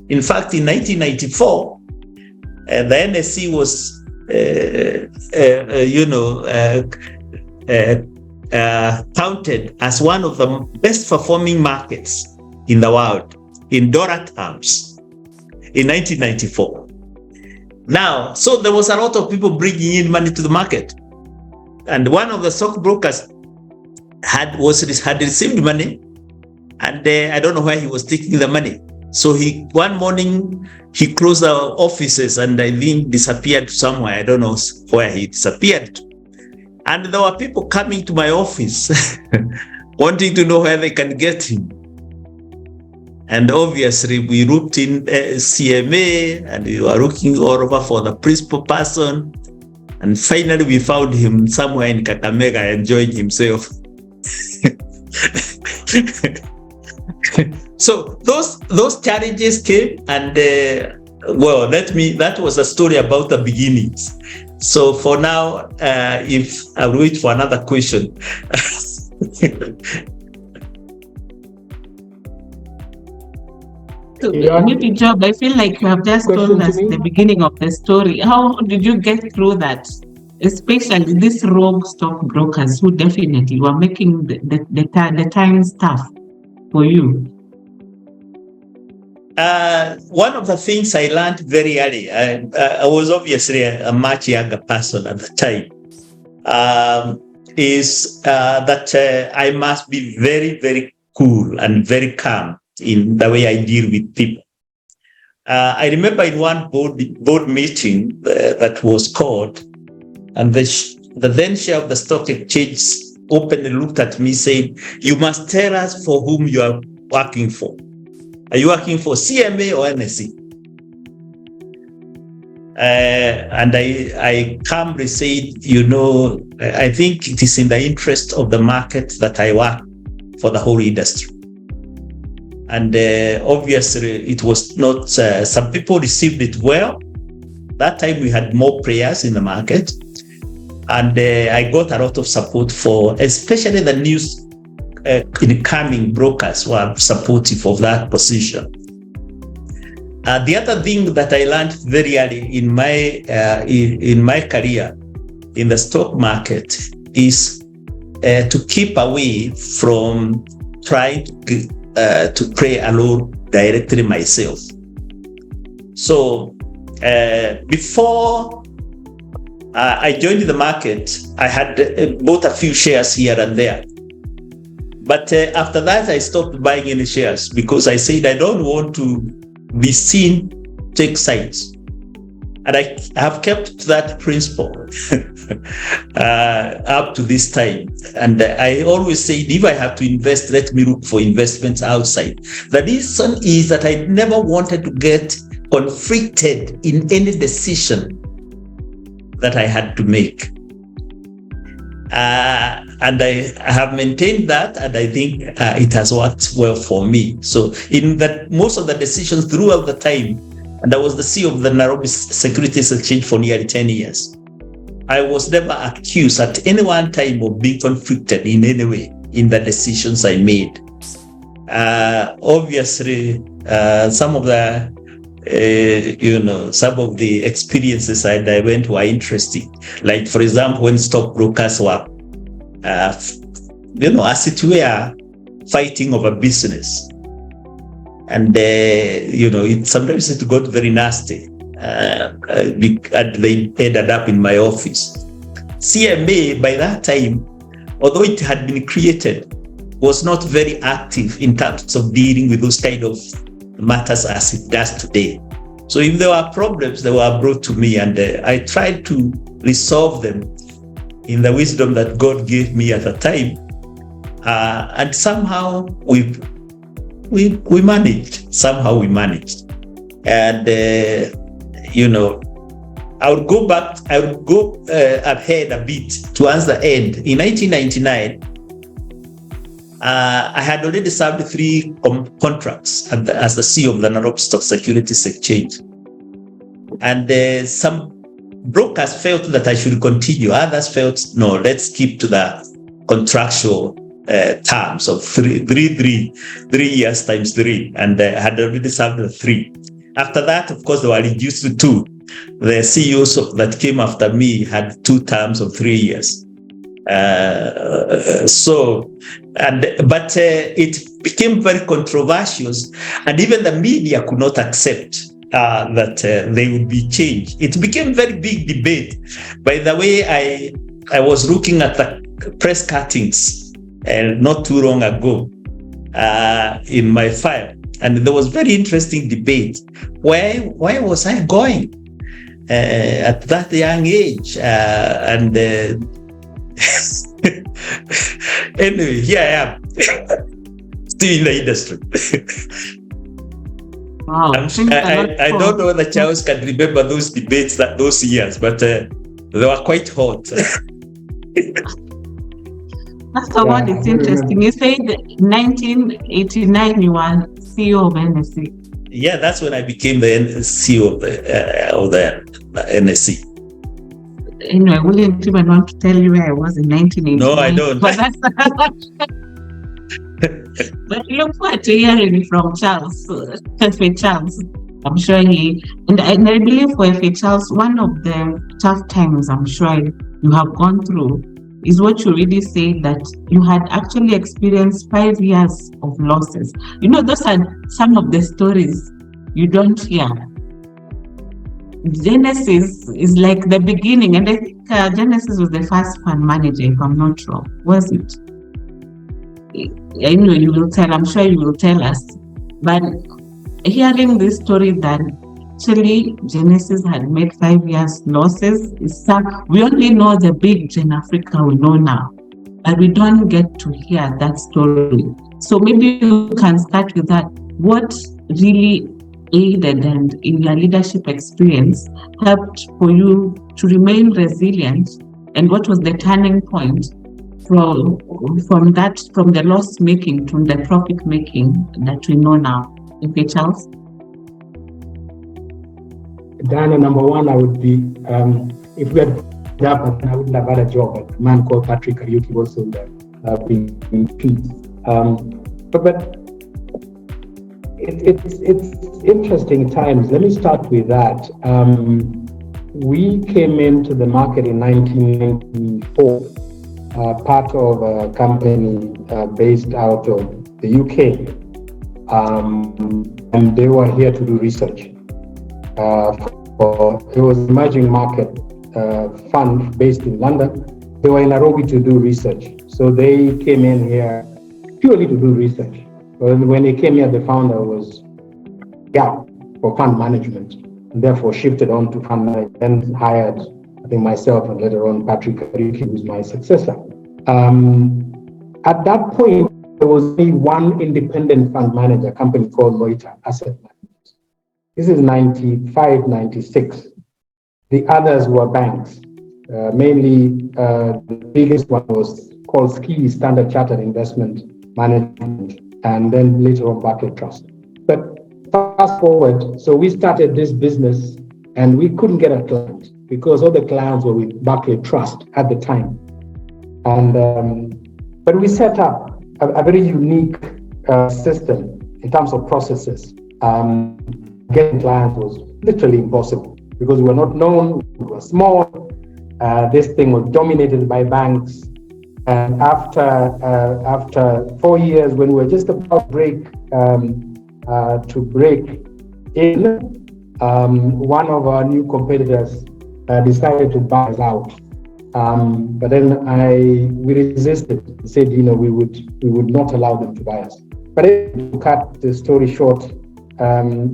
In fact, in 1994, the NSE was, counted as one of the best performing markets in the world in dollar terms in 1994. Now, so there was a lot of people bringing in money to the market. And one of the stockbrokers had received money, and I don't know where he was taking the money. So one morning he closed our offices and I think disappeared somewhere. I don't know where he disappeared. And there were people coming to my office wanting to know where they can get him. And obviously we looked in CMA and we were looking all over for the principal person. And finally we found him somewhere in Kakamega enjoying himself. So those challenges came, and that was a story about the beginnings. So for now, if I'll wait for another question.
Maybe Job, I feel like you have just told us the beginning of the story. How did you get through that? Especially these rogue stockbrokers who definitely were making the times tough for you.
One of the things I learned very early, I was obviously a much younger person at the time, is that I must be very, very cool and very calm in the way I deal with people. I remember in one board meeting that was called, and the then chair of the stock exchange openly looked at me saying, "You must tell us for whom you are working for. Are you working for CMA or NSE?" And I calmly said, I think it is in the interest of the market that I work for the whole industry. And obviously it was not, some people received it well. That time we had more players in the market. And I got a lot of support especially the news incoming brokers were supportive of that position. The other thing that I learned very early in my career in the stock market is to keep away from trying to play alone directly myself. So before I joined the market, I had bought a few shares here and there. But after that, I stopped buying any shares because I said I don't want to be seen take sides. And I have kept to that principle up to this time. And I always say, if I have to invest, let me look for investments outside. The reason is that I never wanted to get conflicted in any decision that I had to make. And I have maintained that, and I think it has worked well for me. So in that, most of the decisions throughout the time, and I was the CEO of the Nairobi Securities Exchange for nearly 10 years, I was never accused at any one time of being conflicted in any way in the decisions I made. Obviously, some of the some of the experiences I went were interesting. Like, for example, when stockbrokers were, as it were, fighting over business. And, sometimes it got very nasty. And they ended up in my office. CMA, by that time, although it had been created, was not very active in terms of dealing with those kind of matters as it does today. So if there were problems, they were brought to me, and I tried to resolve them in the wisdom that God gave me at the time. And somehow we managed. And, I would go ahead a bit towards the end. In 1999, I had already served 3 contracts as the CEO of the Nairobi Stock Securities Exchange. And some brokers felt that I should continue. Others felt, no, let's keep to the contractual terms of 3 years times 3. And I had already served the 3. After that, of course, they were reduced to 2. The CEOs that came after me had 2 terms of 3 years. But it became very controversial, and even the media could not accept that they would be changed. It became very big debate. By the way, I was looking at the press cuttings not too long ago in my file, and there was very interesting debate. Why was I going at that young age? Anyway, here I am, still in the industry.
Wow.
I don't know whether Charles can remember those debates those years, but they were quite hot.
First of all, it's interesting. You said 1989 you were CEO of NSC.
Yeah, that's when I became the CEO of the NSC.
Anyway, I wouldn't even want to tell you where I was in 1989.
No, I don't.
But but look forward to hearing from Charles. FA Charles. I'm sure and I believe for FA Charles, one of the tough times I'm sure you have gone through is what you really say, that you had actually experienced 5 years of losses. You know, those are some of the stories you don't hear. Genesis is like the beginning, and I think Genesis was the first fund manager, if I'm not wrong. Was it? I know you will tell, I'm sure you will tell us. But hearing this story that actually Genesis had made 5 years losses, we only know the big Gen Africa we know now, but we don't get to hear that story. So maybe you can start with that. What really aided and in your leadership experience helped for you to remain resilient, and what was the turning point from the loss making to the profit making that we know now? Okay, Charles?
Diana, number one, I would be, if we had up, I wouldn't have had a job. A man called Patrick Kariuki also would have been peace. But it's interesting times. Let me start with that. We came into the market in 1994, part of a company based out of the UK, and they were here to do research. It was an emerging market fund based in London. They were in Nairobi to do research. So they came in here purely to do research. When they came here, the founder was for fund management, and therefore shifted on to fund management, and hired, I think, myself and later on Patrick Kariuki, who's my successor. At that point, there was only one independent fund manager, a company called Loiter Asset Management. This is 95, 96. The others were banks. Mainly, the biggest one was called SCI, Standard Chartered Investment Management, and then later on Barclays Trust. But fast forward, so we started this business and we couldn't get a client because all the clients were with Barclays Trust at the time. And but we set up a very unique system in terms of processes. Getting clients was literally impossible because we were not known, we were small. This thing was dominated by banks. And after 4 years, when we were just about to break in, one of our new competitors decided to buy us out. But then we resisted, said, we would not allow them to buy us. But to cut the story short,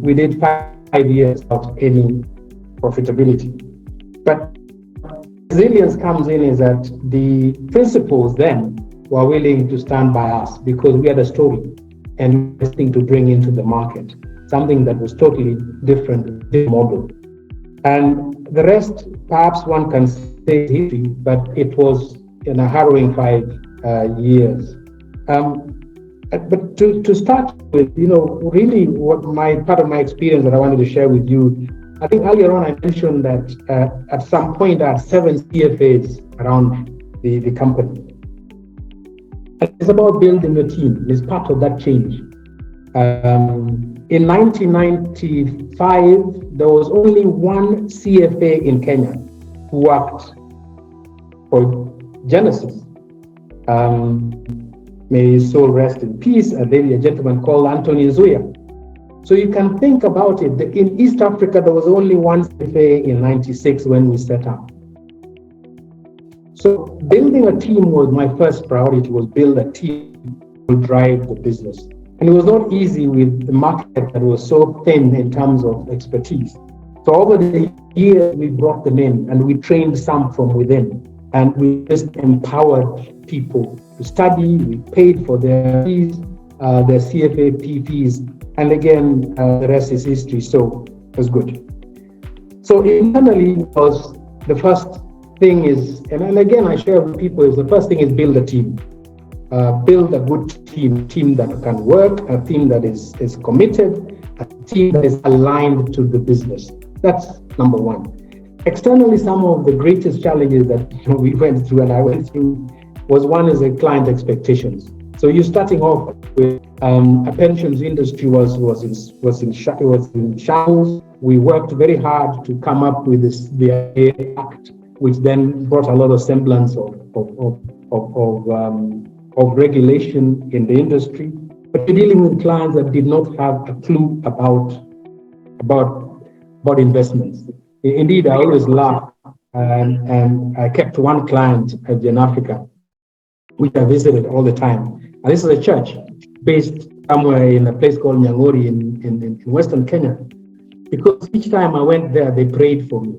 we did 5 years without any profitability. But resilience comes in is that the principals then were willing to stand by us because we had a story and something to bring into the market, something that was totally different, this model. And the rest, perhaps one can say history, but it was in a harrowing 5 years. But to start with, really what part of my experience that I wanted to share with you, I think earlier on I mentioned that at some point I had 7 CFAs around the company. It's about building a team. It's part of that change. In 1995, there was only one CFA in Kenya who worked for Genesis. May his soul rest in peace. A gentleman called Anthony Nzuya. So you can think about it. In East Africa, there was only one CFA in '96 when we set up. So building a team was my first priority, was build a team to drive the business. And it was not easy with the market that was so thin in terms of expertise. So over the years, we brought them in and we trained some from within. And we just empowered people to study. We paid for their fees, their CFA fees. And again, the rest is history. So it was good. So internally, was the first thing is, and again, I share with people, is the first thing is build a team. Build a good team that can work, a team that is committed, a team that is aligned to the business. That's number one. Externally, some of the greatest challenges that we went through and I went through one is the client expectations. So you're starting off with a pensions industry was in shambles. We worked very hard to come up with the act, which then brought a lot of semblance of regulation in the industry. But we're dealing with clients that did not have a clue about investments. Indeed, I always laugh, and I kept one client in Africa, which I visited all the time. And this is a church based somewhere in a place called Nyangori in Western Kenya. Because each time I went there, they prayed for me.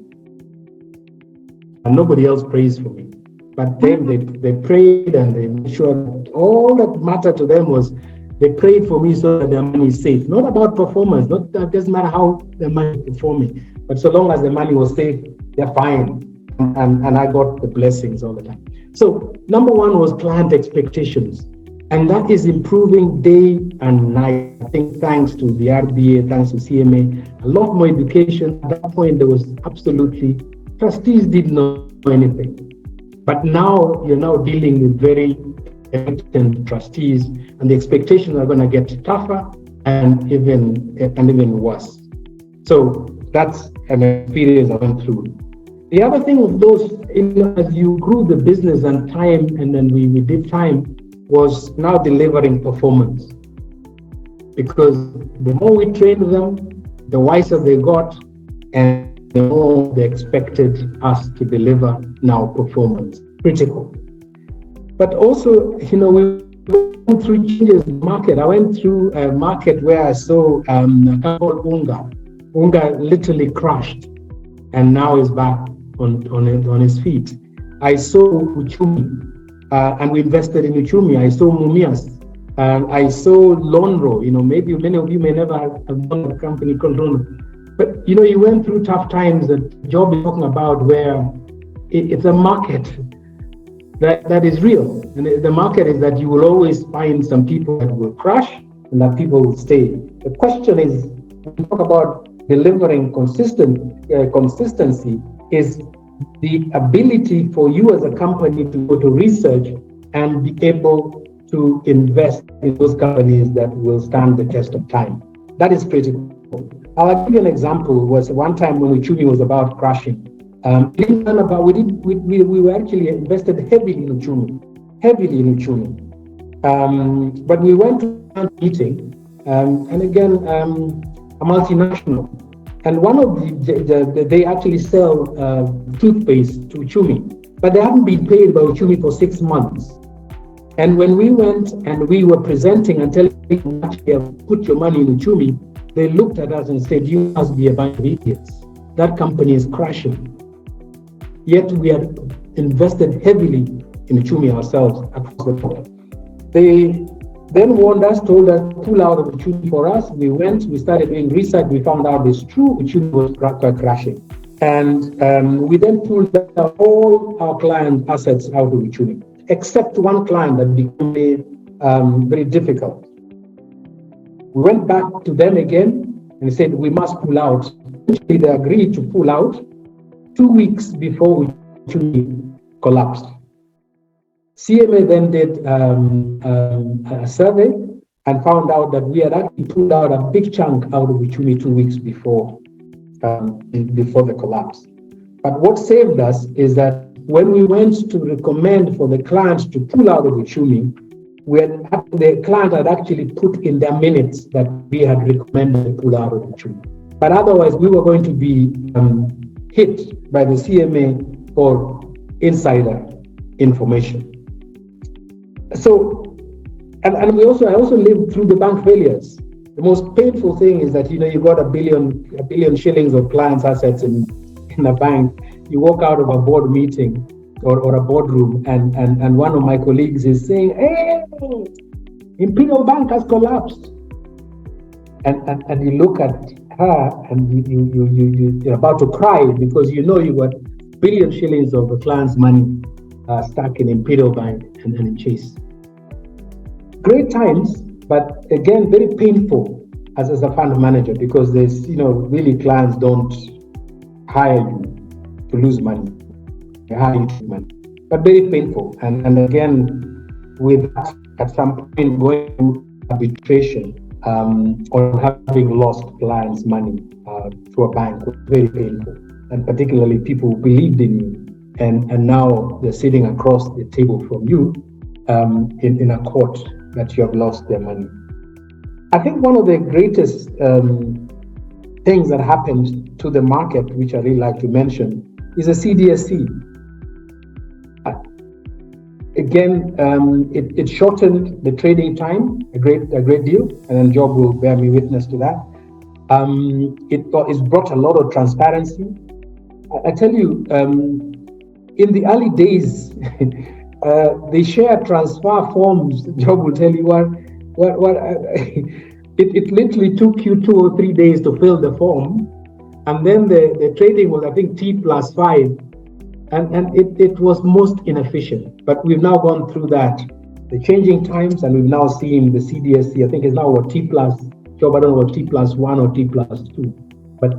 And nobody else prays for me. But then they prayed and they made sure that all that mattered to them was they prayed for me so that their money is safe. Not about performance, it doesn't matter how the money is performing. But so long as the money was safe, they're fine. And I got the blessings all the time. So number one was client expectations. And that is improving day and night. I think thanks to the RBA, thanks to CMA, a lot more education. At that point, there was absolutely, trustees didn't know anything. But now you're now dealing with very efficient trustees, and the expectations are going to get tougher and even worse. So that's an experience I went through. The other thing of those, as you grew the business and time, and then we did time, was now delivering performance. Because the more we trained them, the wiser they got, and the more they expected us to deliver now performance. Critical. But also, we went through changes in the market. I went through a market where I saw a company called Unga. Unga literally crashed and now is back on his feet. I saw Uchumi, and we invested in Uchumi. I saw Mumias, and I saw Lonro. Maybe many of you may never have done a company called Lonro. But, you went through tough times that Job is talking about, where it's a market that is real. And the market is that you will always find some people that will crash and that people will stay. The question is, when we talk about delivering consistency, is the ability for you as a company to go to research and be able to invest in those companies that will stand the test of time. That is critical. I'll give you an example. Was one time when Uchumi was about crashing. We were actually invested heavily in Uchumi. But we went to a meeting, and again, a multinational. And one of they actually sell toothpaste to Uchumi, but they haven't been paid by Uchumi for 6 months. And when we went and we were presenting and telling people, actually, put your money in Uchumi, they looked at us and said, you must be a bunch of idiots. That company is crashing. Yet we had invested heavily in Uchumi ourselves across the board. They then warned us, told us to pull out of Uchumi for us. We went, we started doing research, we found out it's true, Uchumi was crashing. And we then pulled out all our client assets out of Uchumi, except one client that became very difficult. We went back to them again and said, we must pull out. Eventually they agreed to pull out 2 weeks before Uchumi collapsed. CMA then did a survey and found out that we had actually pulled out a big chunk out of Uchumi 2 weeks before the collapse. But what saved us is that when we went to recommend for the clients to pull out of Uchumi, the client had actually put in their minutes that we had recommended to pull out of the tree. But otherwise, we were going to be hit by the CMA for insider information. So, and I also lived through the bank failures. The most painful thing is that, you got a billion shillings of clients' assets in a bank. You walk out of a board meeting or a boardroom, and one of my colleagues is saying, "Hey, Imperial Bank has collapsed," and you look at her and you're about to cry because you got billion shillings of the client's money stuck in Imperial Bank and in Chase. Great times, but again, very painful as a fund manager, because there's, really clients don't hire you to lose money. They hire you to lose money, but very painful. And again, with at some point going to arbitration or having lost clients' money to a bank was very painful. And particularly people who believed in you, and now they're sitting across the table from you in a court that you have lost their money. I think one of the greatest things that happened to the market, which I really like to mention, is a CDSC. Again, it shortened the trading time a great deal, and then Job will bear me witness to that. It's brought a lot of transparency. I tell you, in the early days, the share transfer forms, Job will tell you it literally took you 2 or 3 days to fill the form, and then the trading was, I think, T+5, and it was most inefficient. But we've now gone through that, the changing times, and we've now seen the CDSC. I think it's now what Job, I don't know what T+1 or T+2, but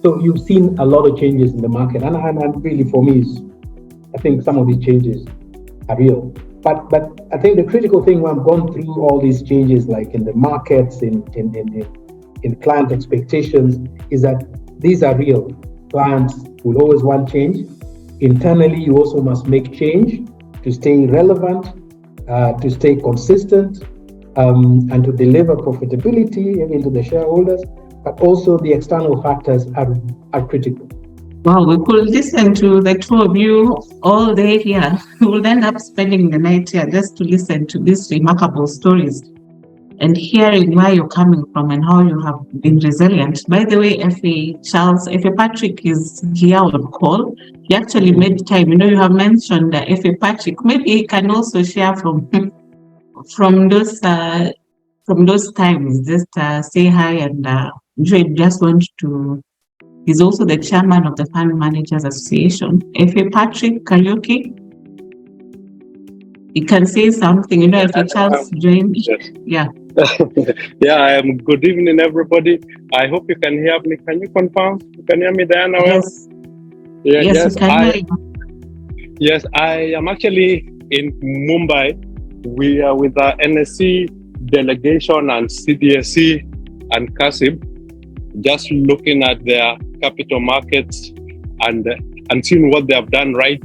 so you've seen a lot of changes in the market, and really for me, I think some of these changes are real. But I think the critical thing when I've gone through all these changes, like in the markets, in client expectations, is that these are real. Clients will always want change. Internally, you also must make change to stay relevant, to stay consistent, and to deliver profitability even to the shareholders. But also the external factors are critical.
Wow, we could listen to the two of you all day here. We will end up spending the night here just to listen to these remarkable stories and hearing where you're coming from and how you have been resilient. By the way, F.A. Patrick is here on call. He actually made time. You have mentioned F.A. Patrick. Maybe he can also share from those times. Just say hi, and Joy just want to. He's also the chairman of the Fund Managers Association. F.A. Patrick, are you okay? You can say something, if a Charles joined.
Yes.
Yeah.
Yeah, I am. Good evening, everybody. I hope you can hear me. Can you confirm? You can hear me, Diana?
Yes.
Yeah,
yes, hear you.
Yes, I am actually in Mumbai. We are with the NSC delegation and CDSC and CASIB, just looking at their capital markets and seeing what they have done right,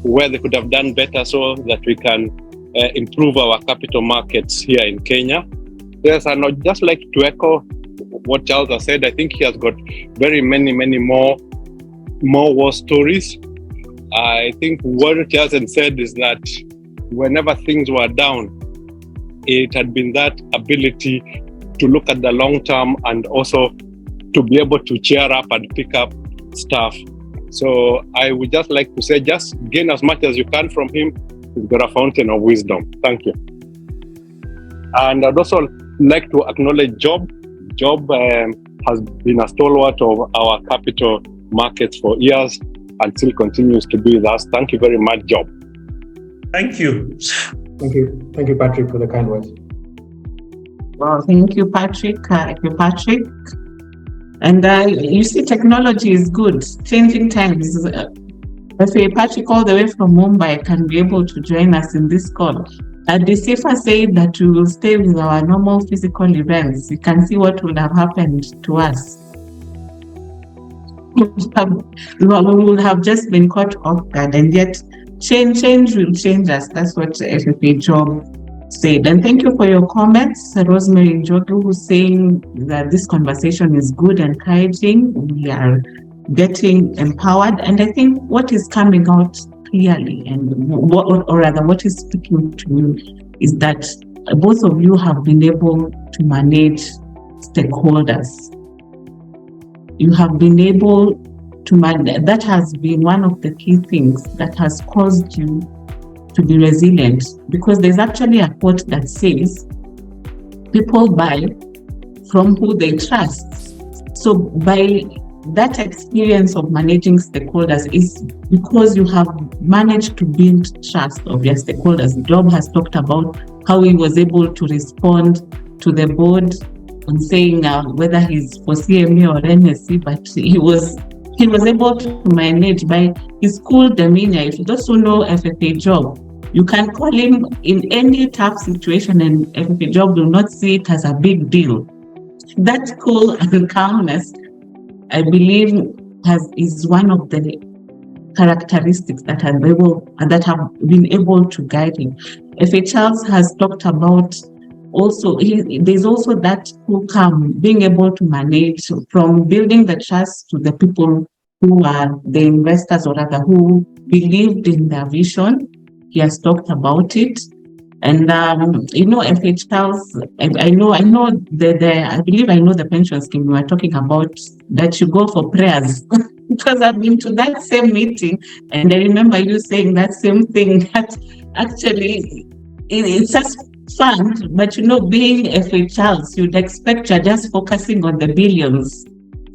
where they could have done better so that we can improve our capital markets here in Kenya. Yes, and I'd just like to echo what Charles has said. I think he has got very many more war stories. I think what Charles had said is that whenever things were down, it had been that ability to look at the long term and also to be able to cheer up and pick up stuff. So I would just like to say, just gain as much as you can from him. He's got a fountain of wisdom. Thank you. And I'd also like to acknowledge Job. Job has been a stalwart of our capital markets for years and still continues to be with us. Thank you very much, Job.
Thank you.
Thank you. Thank you, Patrick, for the kind words.
Well, thank you, Patrick. And you see, technology is good. Changing times. Patrick, all the way from Mumbai, can be able to join us in this call. The ICIFA said that we will stay with our normal physical events. You can see what would have happened to us. We would have just been caught off guard, and yet change will change us. That's what FFA Job said. And thank you for your comments, Rosemary Njogu, who's saying that this conversation is good, encouraging. We are getting empowered. And I think what is coming out clearly, and or rather what is speaking to you, is that both of you have been able to manage stakeholders. You have been able to manage. That has been one of the key things that has caused you to be resilient, because there's actually a quote that says, people buy from who they trust. So by that experience of managing stakeholders is because you have managed to build trust of your stakeholders. Job has talked about how he was able to respond to the board on saying whether he's for CMA or NSC, but he was able to manage by his cool demeanor. If those who know FFA Job, you can call him in any tough situation and FFA Job will not see it as a big deal. That cool and calmness, I believe, is one of the characteristics that have been able to guide him. FA Charles has talked about also, there's also that who come, being able to manage from building the trust to the people who are the investors, or rather who believed in their vision. He has talked about it. And, FA Charles, I believe I know the pension scheme you are talking about, that you go for prayers. Because I've been to that same meeting and I remember you saying that same thing, that actually it's just fun, but being FA Charles, you'd expect you're just focusing on the billions,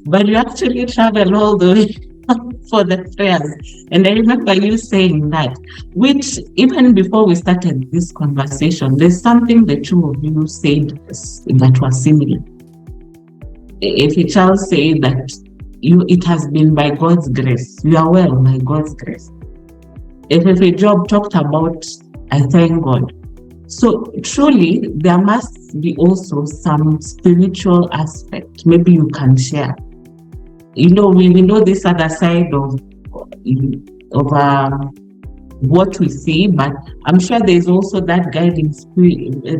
but you actually travel all the way for the prayers. And I remember you saying that, which even before we started this conversation, there's something the two of you said that was similar. FA Charles said that it has been by God's grace. You are well by God's grace. FFA Job talked about, I thank God. So truly, there must be also some spiritual aspect. Maybe you can share. We know this other side of what we see, but I'm sure there's also that guiding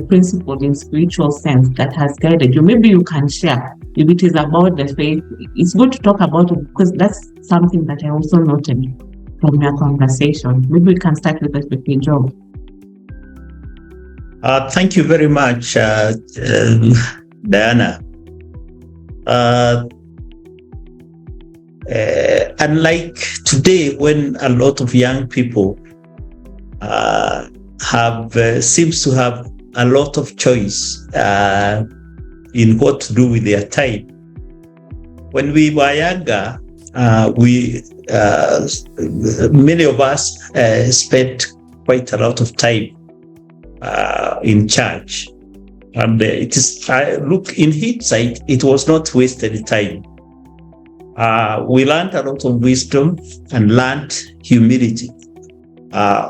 principle in spiritual sense that has guided you. Maybe you can share. If it is about the faith, it's good to talk about it, because that's something that I also noted from your conversation. Maybe we can start with the Job.
Thank you very much, Diana. Unlike today, when a lot of young people seems to have a lot of choice in what to do with their time. When we were younger, many of us spent quite a lot of time in church, and look, in hindsight, it was not wasted time. We learned a lot of wisdom and learned humility,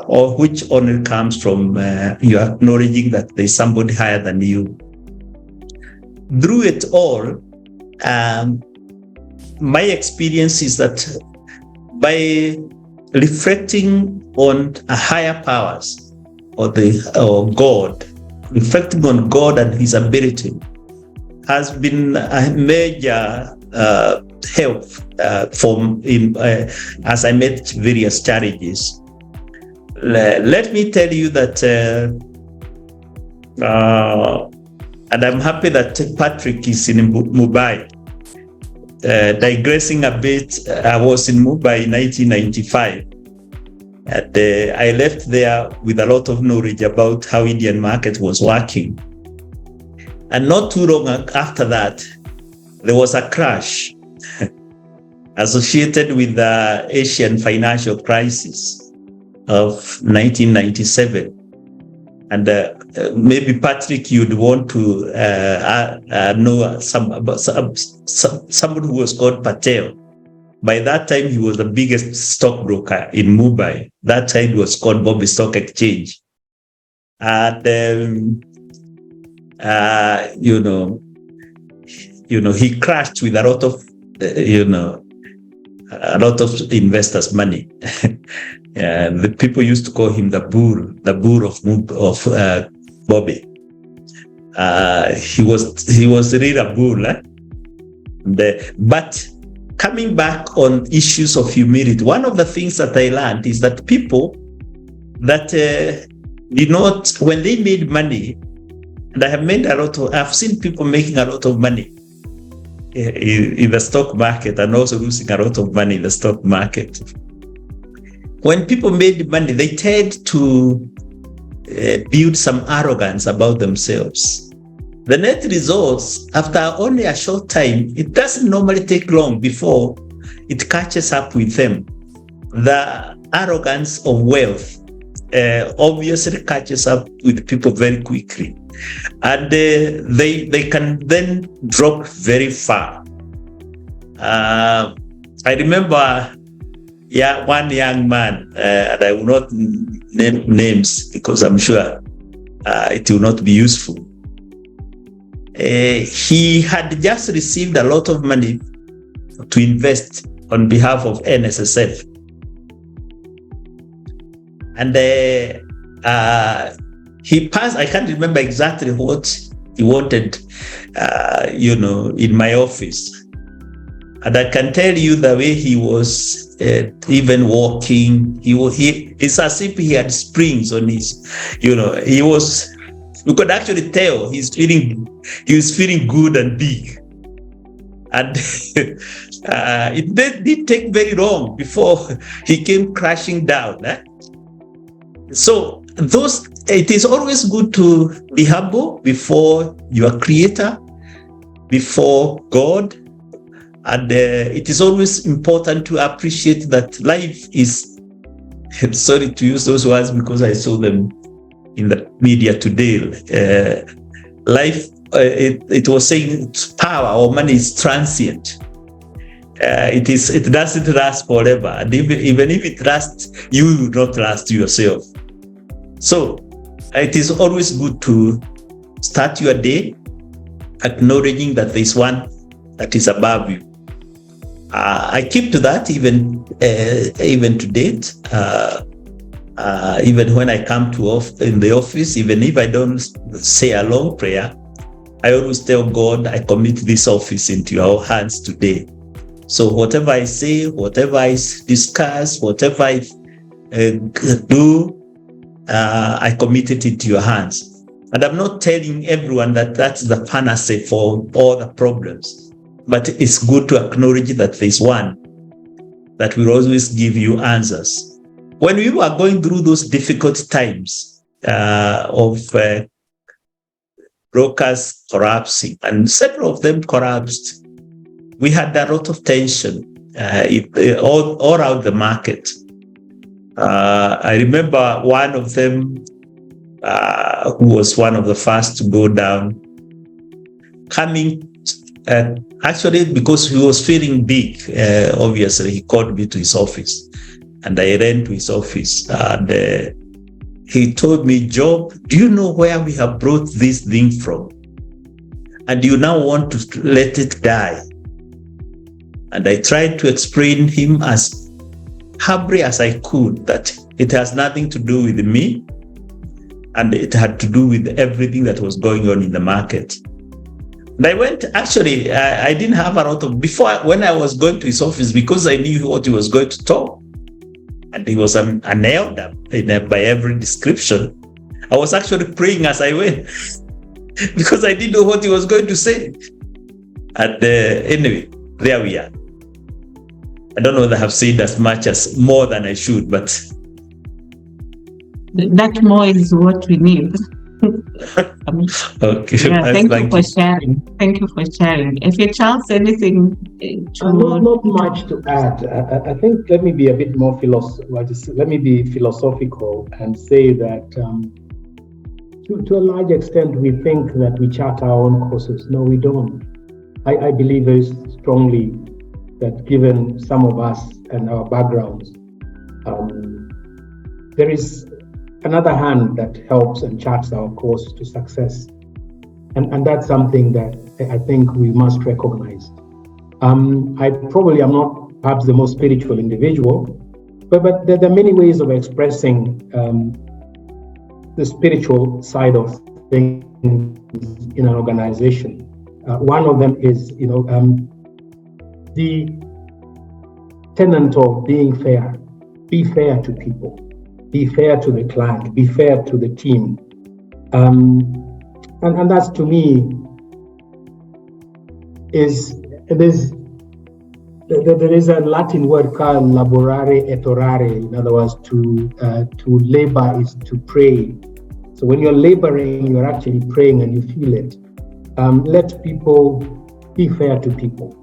which only comes from you acknowledging that there's somebody higher than you. Through it all, my experience is that by reflecting on a higher powers or God, reflecting on God and His ability, has been a major help as I met various challenges. Let me tell you that, and I'm happy that Patrick is in Mumbai. Digressing a bit, I was in Mumbai in 1995, and I left there with a lot of knowledge about how Indian market was working. And not too long after that, there was a crash associated with the Asian financial crisis of 1997. And maybe Patrick, you'd want to know somebody who was called Patel. By that time, he was the biggest stockbroker in Mumbai. That time it was called Bombay Stock Exchange. And he crashed with a lot of investors' money. The people used to call him the bull of Bobby. He was really a bull. But coming back on issues of humility, one of the things that I learned is that people that did not, when they made money, and I've seen people making a lot of money in the stock market and also losing a lot of money in the stock market. When people made money, they tend to build some arrogance about themselves. The net results, after only a short time, it doesn't normally take long before it catches up with them. The arrogance of wealth obviously catches up with people very quickly, and they can then drop very far. I remember one young man, and I will not name names because I'm sure it will not be useful. He had just received a lot of money to invest on behalf of NSSF. And he passed, I can't remember exactly what he wanted, in my office. And I can tell you the way he was even walking, it's as if he had springs on his, you could actually tell he was feeling good and big. And it didn't take very long before he came crashing down. So it is always good to be humble before your creator, before God. And it is always important to appreciate that life is, I'm sorry to use those words because I saw them in the media today. Life, it was saying power or money is transient. It doesn't last forever. And even if it lasts, you will not last yourself. So it is always good to start your day acknowledging that there is one that is above you. I keep to that even to date. Even when I come in the office, even if I don't say a long prayer, I always tell God, I commit this office into your hands today. So whatever I say, whatever I discuss, whatever I do, I commit it into your hands. And I'm not telling everyone that that's the panacea for all the problems, but it's good to acknowledge that there's one that will always give you answers. When we were going through those difficult times of brokers collapsing, and several of them collapsed, we had a lot of tension all around the market. I remember one of them who was one of the first to go down, coming actually because he was feeling big. Obviously, he called me to his office. And I ran to his office, and he told me, Job, do you know where we have brought this thing from? And you now want to let it die. And I tried to explain him as humbly as I could that it has nothing to do with me, and it had to do with everything that was going on in the market. And I went, actually, I didn't have a lot of, before, when I was going to his office, because I knew what he was going to talk, and he was an elder by every description, I was actually praying as I went because I didn't know what he was going to say. And anyway, there we are. I don't know whether I have said as much as more than I should, but
that more is what we need.
Okay.
Yeah, thank you for sharing. Thank you for sharing. If your child's anything
not much to add. I think let me be a bit more philosophical and say that to a large extent we think that we chart our own courses. No, we don't. I believe very strongly that given some of us and our backgrounds, there is another hand that helps and charts our course to success. And that's something that I think we must recognize. I probably am not perhaps the most spiritual individual, but there are many ways of expressing the spiritual side of things in an organization. One of them is, the tenet of being fair. Be fair to people. Be fair to the client. Be fair to the team. And that's, to me, there is a Latin word called laborare et orare. In other words, to labor is to pray. So when you're laboring, you're actually praying and you feel it. Let people be fair to people.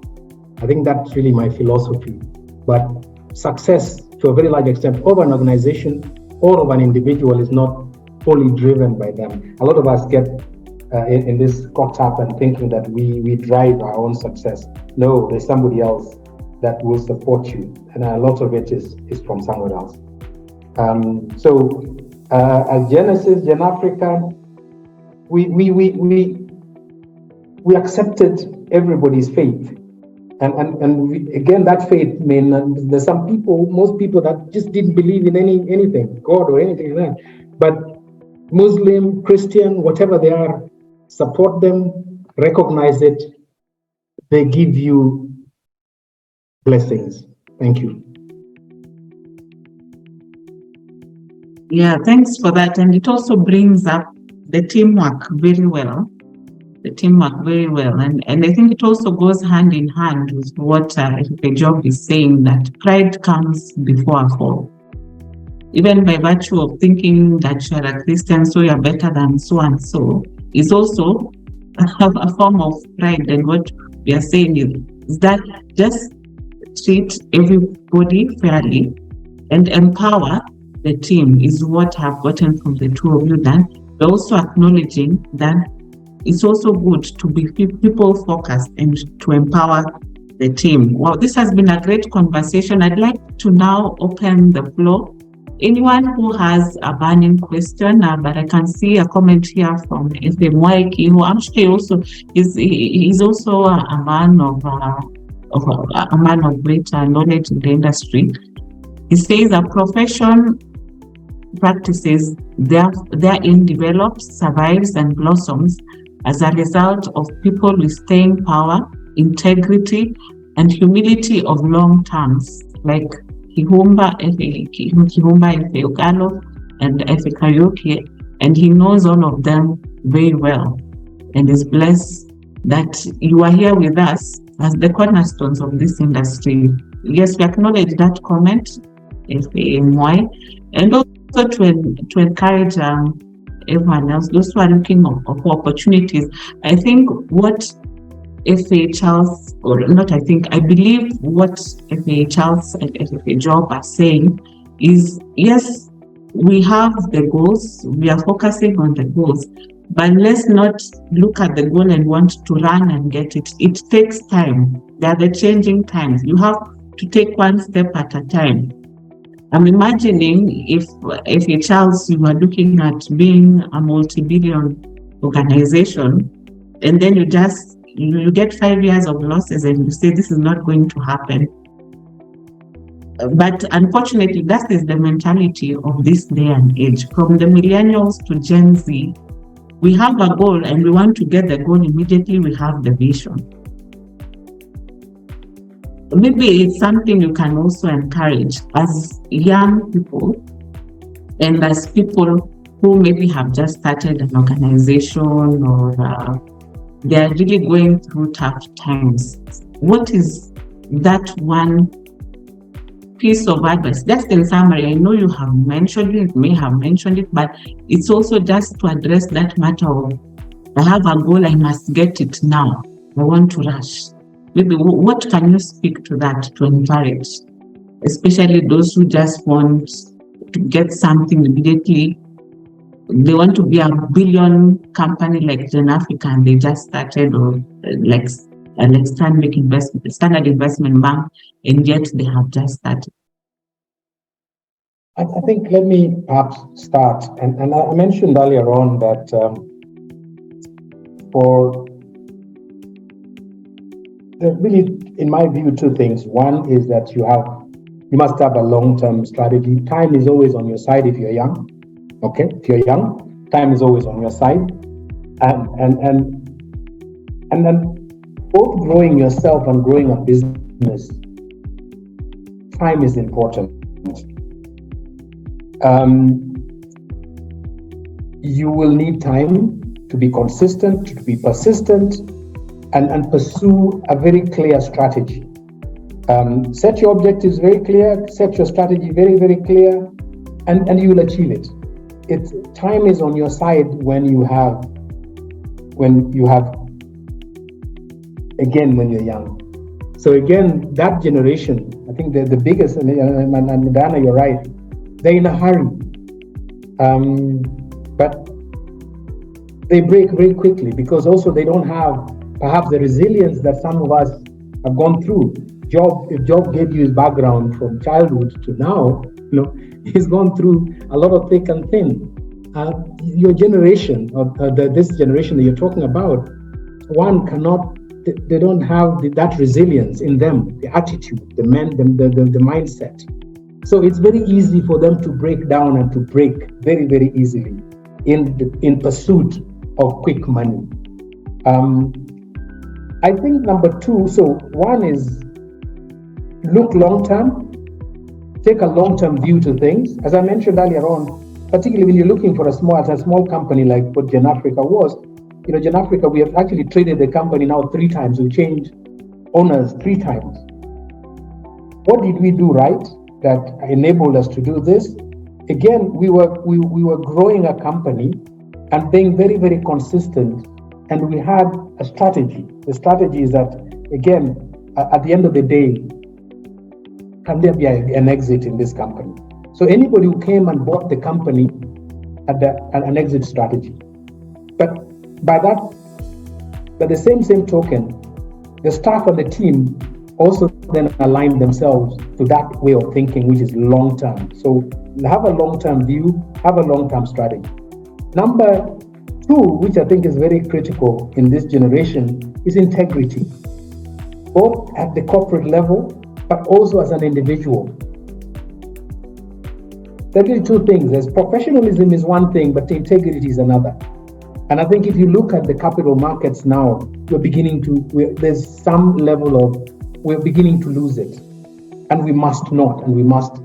I think that's really my philosophy. But success, to a very large extent, of an organization or of an individual is not wholly driven by them. A lot of us get in this caught up and thinking that we drive our own success. No, there's somebody else that will support you, and a lot of it is from somewhere else. As Genesis, Gen Africa, we accepted everybody's faith, and again, that faith there's some people, most people that just didn't believe in anything, God or anything like that. But Muslim, Christian, whatever they are, support them, recognize it. They give you blessings. Thank you.
Yeah, thanks for that. And it also brings up the teamwork very well. And I think it also goes hand in hand with what the job is saying, that pride comes before a fall. Even by virtue of thinking that you're a Christian, so you're better than so and so, is also a form of pride. And what we are saying is that just treat everybody fairly and empower the team is what I've gotten from the two of you. Then we're also acknowledging that it's also good to be people focused and to empower the team. Well, this has been a great conversation. I'd like to now open the floor. Anyone who has a burning question, but I can see a comment here from F.M. Waiki, who I'm sure he's also a man of great knowledge in the industry. He says a profession practices therein develops, survives, and blossoms as a result of people with staying power, integrity, and humility of long terms, like Kihumba Efe Ukalo and Efe Karaoke, and he knows all of them very well and is blessed that you are here with us as the cornerstones of this industry. Yes, we acknowledge that comment, Efe Mwai, and also to encourage everyone else, those who are looking for opportunities. I think what F.A. Charles, I believe what F.A. Charles and F.A. Job are saying is, yes, we have the goals, we are focusing on the goals, but let's not look at the goal and want to run and get it. It takes time. There are the changing times. You have to take one step at a time. I'm imagining if a Charles, you are looking at being a multi-billion organization, and then you get 5 years of losses and you say this is not going to happen. But unfortunately, that is the mentality of this day and age. From the millennials to Gen Z, we have a goal and we want to get the goal immediately. We have the vision. Maybe it's something you can also encourage as young people and as people who maybe have just started an organization or they're really going through tough times. What is that one piece of advice? Just in summary, I know you have mentioned it, may have mentioned it, but it's also just to address that matter of, I have a goal, I must get it now. I want to rush. Maybe what can you speak to that to encourage, especially those who just want to get something immediately? They want to be a billion company like Gen Africa, and they just started, or like Standard Investment Bank, and yet they have just started.
I think let me perhaps start, and I mentioned earlier on that really, in my view, two things. One is that you have You must have a long-term strategy. Time is always on your side if you're young. Okay, if you're young, time is always on your side, and then both growing yourself and growing a business, time is important. You will need time to be consistent, to be persistent, and pursue a very clear strategy. Set your objectives very clear, set your strategy very, very clear, and you will achieve it. Time is on your side when you're young. So again, that generation, I think the biggest, and Diana, you're right, they're in a hurry. But they break very quickly because also they don't have perhaps the resilience that some of us have gone through. If Job gave you his background from childhood to now, he's gone through a lot of thick and thin. Your generation, or this generation that you're talking about, they don't have that resilience in them, the attitude, the mindset. So it's very easy for them to break down and to break very, very easily in pursuit of quick money. I think number two, so one is look long-term, take a long-term view to things. As I mentioned earlier on, particularly when you're looking for a small company like what GenAfrica was, GenAfrica, we have actually traded the company now 3 times. We changed owners 3 times. What did we do right that enabled us to do this? Again, we were growing a company and being very, very consistent, and we had a strategy. The strategy is that, again, at the end of the day, can there be an exit in this company? So anybody who came and bought the company had an exit strategy. But by the same token, the staff and the team also then align themselves to that way of thinking, which is long-term. So have a long-term view, have a long-term strategy. Number 2, which I think is very critical in this generation, is integrity, both at the corporate level, but also as an individual. There are 2 things. There's professionalism is one thing, but integrity is another. And I think if you look at the capital markets now, there's some level of, we're beginning to lose it. And we must not, and we must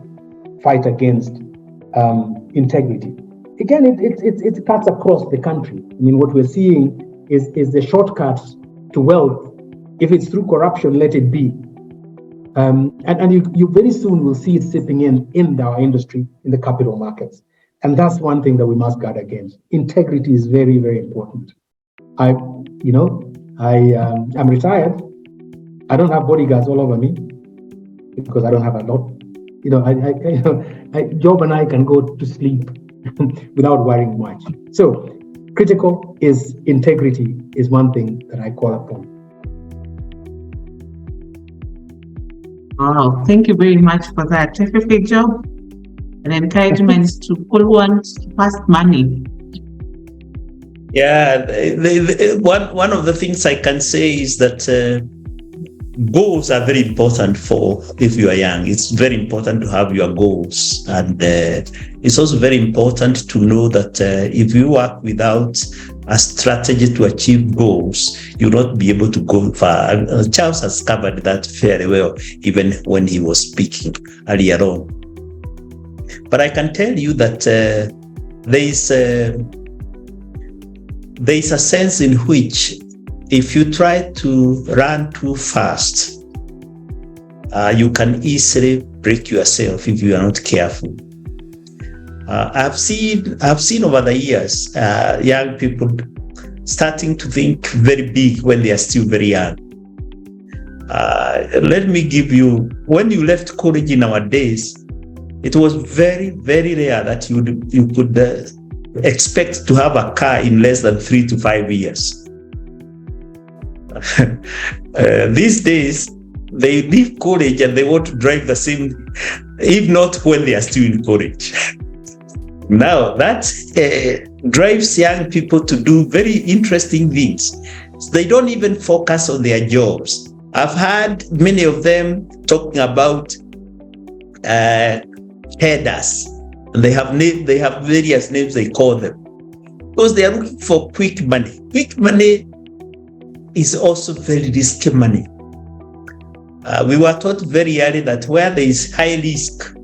fight against integrity. Again, it cuts across the country. I mean, what we're seeing is the shortcuts to wealth. If it's through corruption, let it be. And you very soon will see it seeping in our industry, in the capital markets. And that's one thing that we must guard against. Integrity is very, very important. I'm retired. I don't have bodyguards all over me because I don't have a lot. Job and I can go to sleep without worrying much. So critical is integrity is one thing that I call upon.
Wow, thank you very much for that. Terrific job. And encouragement to people who want fast money.
Yeah, one of the things I can say is that goals are very important for if you are young. It's very important to have your goals, and it's also very important to know that if you work without a strategy to achieve goals, you'll not be able to go far. Charles has covered that fairly well, even when he was speaking earlier on. But I can tell you that there is a sense in which if you try to run too fast, you can easily break yourself if you are not careful. I've seen over the years young people starting to think very big when they are still very young. Let me give you, when you left college in our days, it was very, very rare that you could expect to have a car in less than 3 to 5 years. These days, they leave college and they want to drive the same, if not when they are still in college. Now, that drives young people to do very interesting things. They don't even focus on their jobs. I've heard many of them talking about headers. And they have various names they call them, because they are looking for quick money. Quick money is also very risky money. We were taught very early that where there is high risk,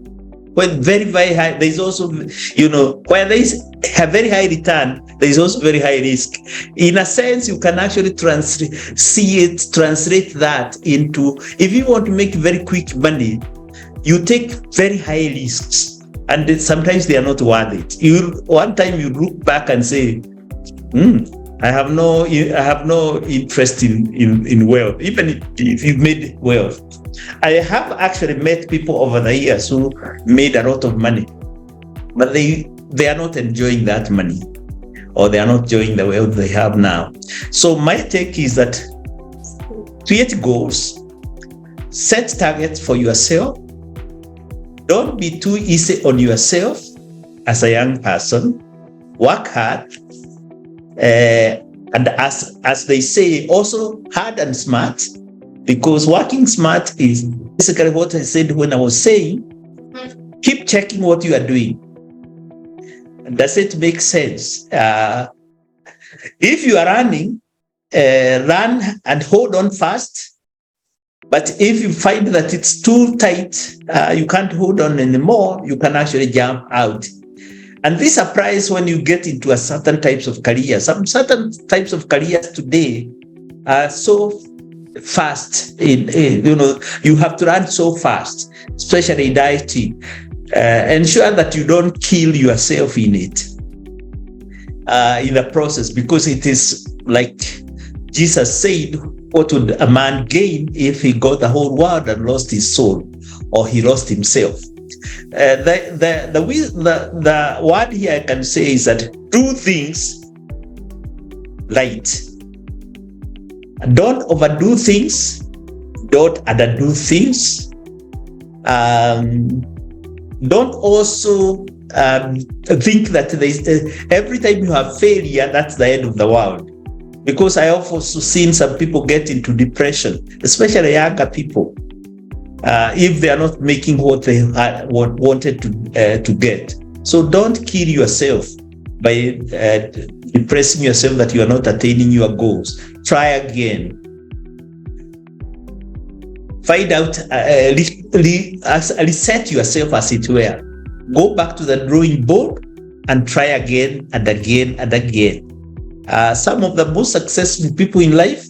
when very, very high, there is also, where there is a very high return, there is also very high risk. In a sense, you can actually translate that into, if you want to make very quick money, you take very high risks, and sometimes they are not worth it. One time you look back and say, I have no interest in wealth, even if you've made wealth. I have actually met people over the years who made a lot of money, but they are not enjoying that money, or they are not enjoying the wealth they have now. So my take is that create goals, set targets for yourself. Don't be too easy on yourself as a young person. Work hard. And as they say, also hard and smart, because working smart is basically what I said when I was saying, keep checking what you are doing. Does it make sense? If you are running, run and hold on fast. But if you find that it's too tight, you can't hold on anymore, you can actually jump out. And this applies when you get into a certain types of careers. Some certain types of careers today are so fast. You have to run so fast, especially in IT. Ensure that you don't kill yourself in it, in the process, because it is like Jesus said, what would a man gain if he got the whole world and lost his soul, or he lost himself? The word here I can say is that do things right. Don't overdo things. Don't underdo things. Don't also think that every time you have failure, that's the end of the world. Because I have also seen some people get into depression, especially younger people, if they are not making what they wanted to get. So don't kill yourself by depressing yourself that you are not attaining your goals. Try again. Find out, reset yourself, as it were. Go back to the drawing board and try again and again and again. Some of the most successful people in life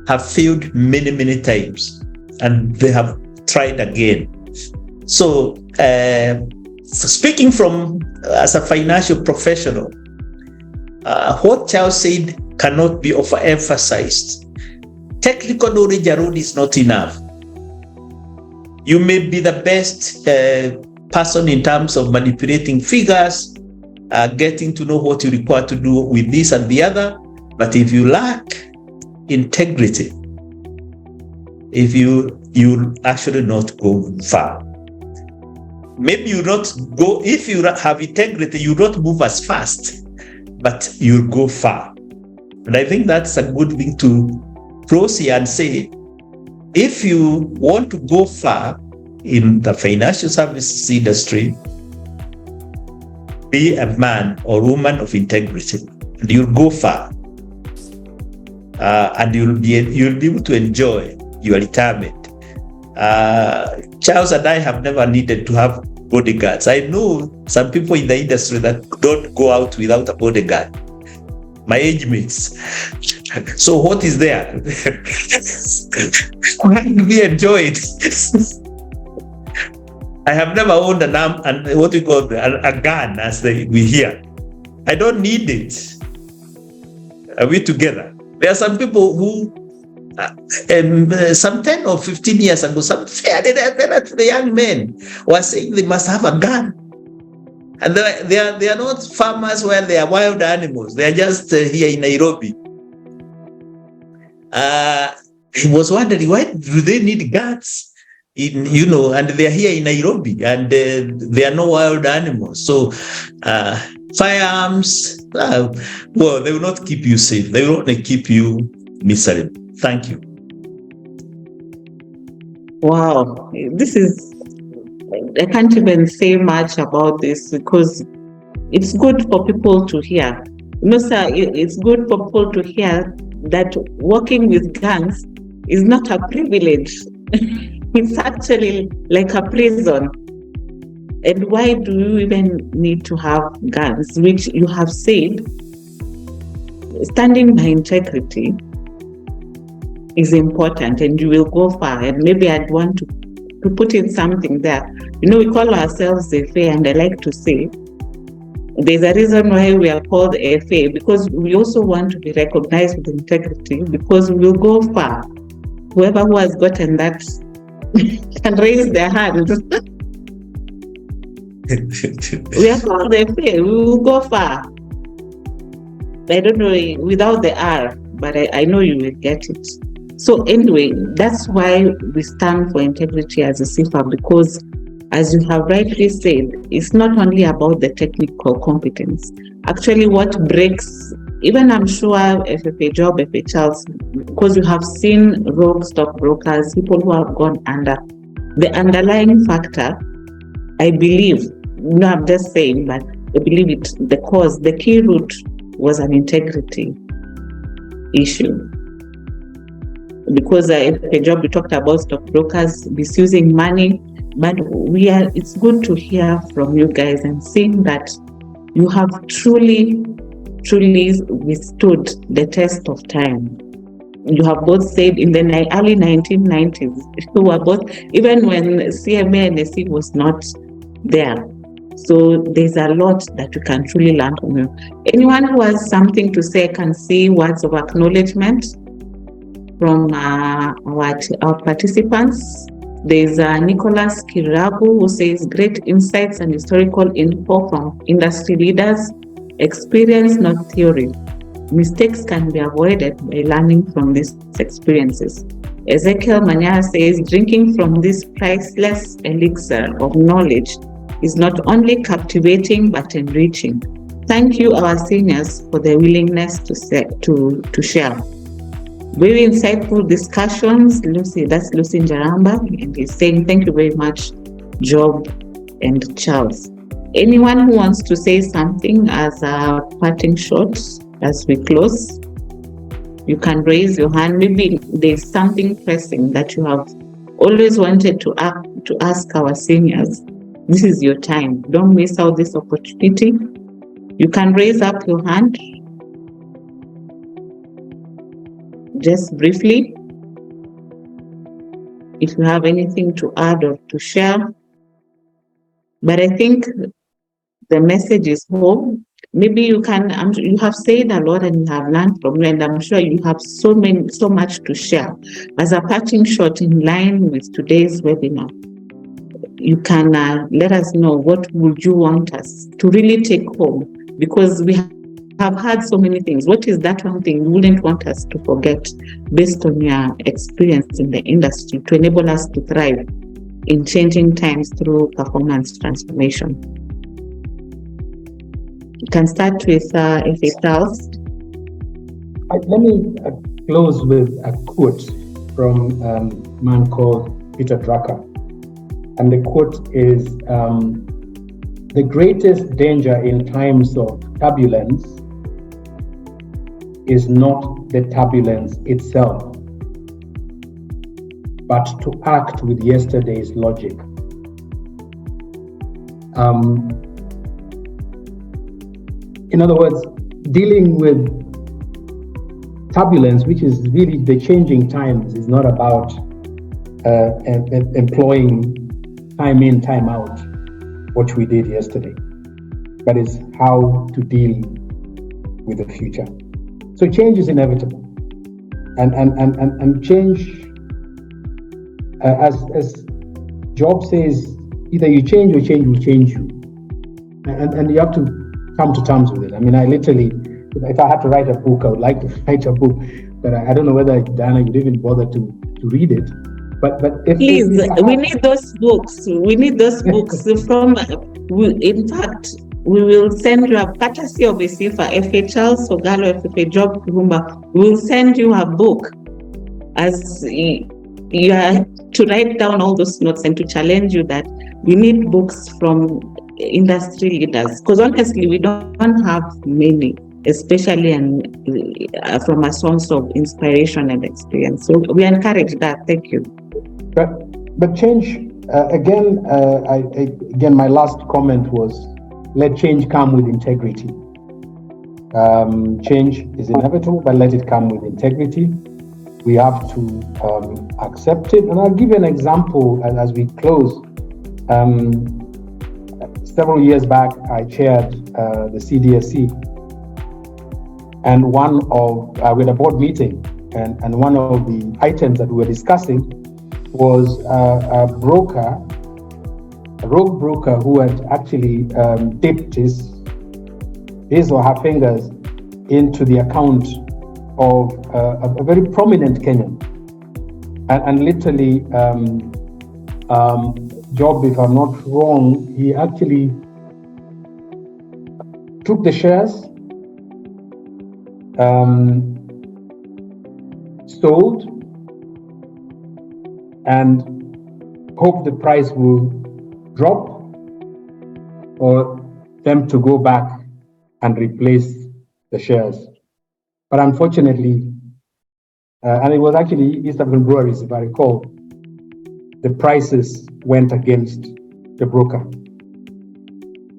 have failed many, many times, and they have tried again. So, speaking from as a financial professional, what Charles said cannot be overemphasized. Technical knowledge alone is not enough. You may be the best person in terms of manipulating figures, getting to know what you require to do with this and the other, but if you lack integrity, if you'll actually not go far. Maybe you not go, if you have integrity, you don't move as fast, but you'll go far. And I think that's a good thing to close here and say, if you want to go far in the financial services industry, be a man or woman of integrity, and you'll go far, and you'll be able to enjoy your retirement. Charles and I have never needed to have bodyguards. I know some people in the industry that don't go out without a bodyguard. My age mates. So what is there? We enjoy it. I have never owned what we call a gun, as we hear. I don't need it. Are we together? There are some people who, some 10 or 15 years ago, some the young men were saying they must have a gun. And they are not farmers where they are wild animals. They are just here in Nairobi. He was wondering, why do they need guns? And they are here in Nairobi, and they are no wild animals. So firearms, well, they will not keep you safe. They will only keep you miserable. Thank you.
Wow, this is I can't even say much about this because it's good for people to hear. No, sir, it's good for people to hear that working with gangs is not a privilege. It's actually like a prison. And why do you even need to have gangs, which you have said, standing by integrity is important and you will go far. And maybe I'd want to put in something there. You know, we call ourselves FA, and I like to say there's a reason why we are called FA, because we also want to be recognized with integrity, because we will go far. Whoever who has gotten that can raise their hand. We are called FA, we will go far. I don't know without the R, but I know you will get it. So anyway, that's why we stand for integrity as a ICIFA, because as you have rightly said, it's not only about the technical competence. Actually, what breaks, even I'm sure FFA Job, FFA Charles, because you have seen rogue stockbrokers, people who have gone under. The underlying factor, I believe, no, I'm just saying, but I believe it, the key root was an integrity issue. Because FFA Job, we talked about stockbrokers misusing money, but it's good to hear from you guys and seeing that you have truly withstood the test of time. You have both said in the early 1990s, you were both, even when CMA and SC was not there. So there's a lot that you can truly learn from you. Anyone who has something to say can see words of acknowledgement from our participants. There's Nicholas Kirabu who says great insights and historical info from industry leaders, experience, not theory. Mistakes can be avoided by learning from these experiences. Ezekiel Manyara says drinking from this priceless elixir of knowledge is not only captivating but enriching. Thank you, our seniors, for their willingness to share. Very insightful discussions. That's Lucy Njaramba, and he's saying thank you very much, Job and Charles. Anyone who wants to say something as a parting shot as we close, you can raise your hand. Maybe there's something pressing that you have always wanted to ask our seniors. This is your time. Don't miss out this opportunity. You can raise up your hand. Just briefly, if you have anything to add or to share. But I think the message is home. Maybe you have said a lot and you have learned from it, and I'm sure you have so much to share. As a parting shot in line with today's webinar, you can let us know what would you want us to really take home, because we have had so many things. What is that one thing you wouldn't want us to forget based on your experience in the industry to enable us to thrive in changing times through performance transformation? You can start with FA Charles.
Let me close with a quote from a man called Peter Drucker. And the quote is, the greatest danger in times of turbulence is not the turbulence itself, but to act with yesterday's logic. In other words, dealing with turbulence, which is really the changing times, is not about employing time in, time out, what we did yesterday, but is how to deal with the future. So change is inevitable, and change, as Job says, either you change or change will change you, and you have to come to terms with it. I mean, I literally, if I had to write a book, I would like to write a book, but I don't know whether Diana would even bother to read it. But
please, we need those books. We need those books from. In fact, we will send you a courtesy of ICIFA, FA Charles Ogalo, FFA Job Kumba. We will send you a book as you are to write down all those notes and to challenge you that We need books from industry leaders, because honestly, we don't have many, especially from a source of inspiration and experience. So we encourage that. Thank you.
But change, again, my last comment was, let change come with integrity. Change is inevitable, but let it come with integrity. We have to accept it. And I'll give you an example as we close. Several years back, I chaired the CDSC, and we had a board meeting, and one of the items that we were discussing was a rogue broker who had actually dipped his or her fingers into the account of a very prominent Kenyan, and literally, Job, if I'm not wrong, he actually took the shares, sold, and hoped the price will drop, or them to go back and replace the shares. But unfortunately, and it was actually East African Breweries, if I recall, the prices went against the broker.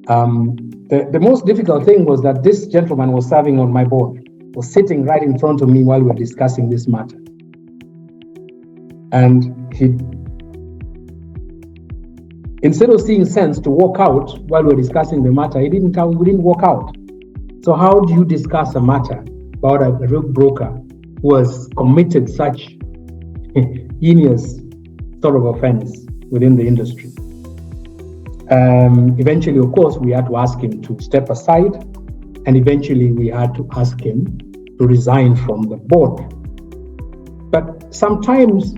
The most difficult thing was that this gentleman was serving on my board, was sitting right in front of me while we were discussing this matter. And he, instead of seeing sense to walk out while we were discussing the matter, we didn't walk out. So how do you discuss a matter about a rogue broker who has committed such heinous sort of offense within the industry? Eventually, of course, we had to ask him to step aside, and eventually we had to ask him to resign from the board. But sometimes,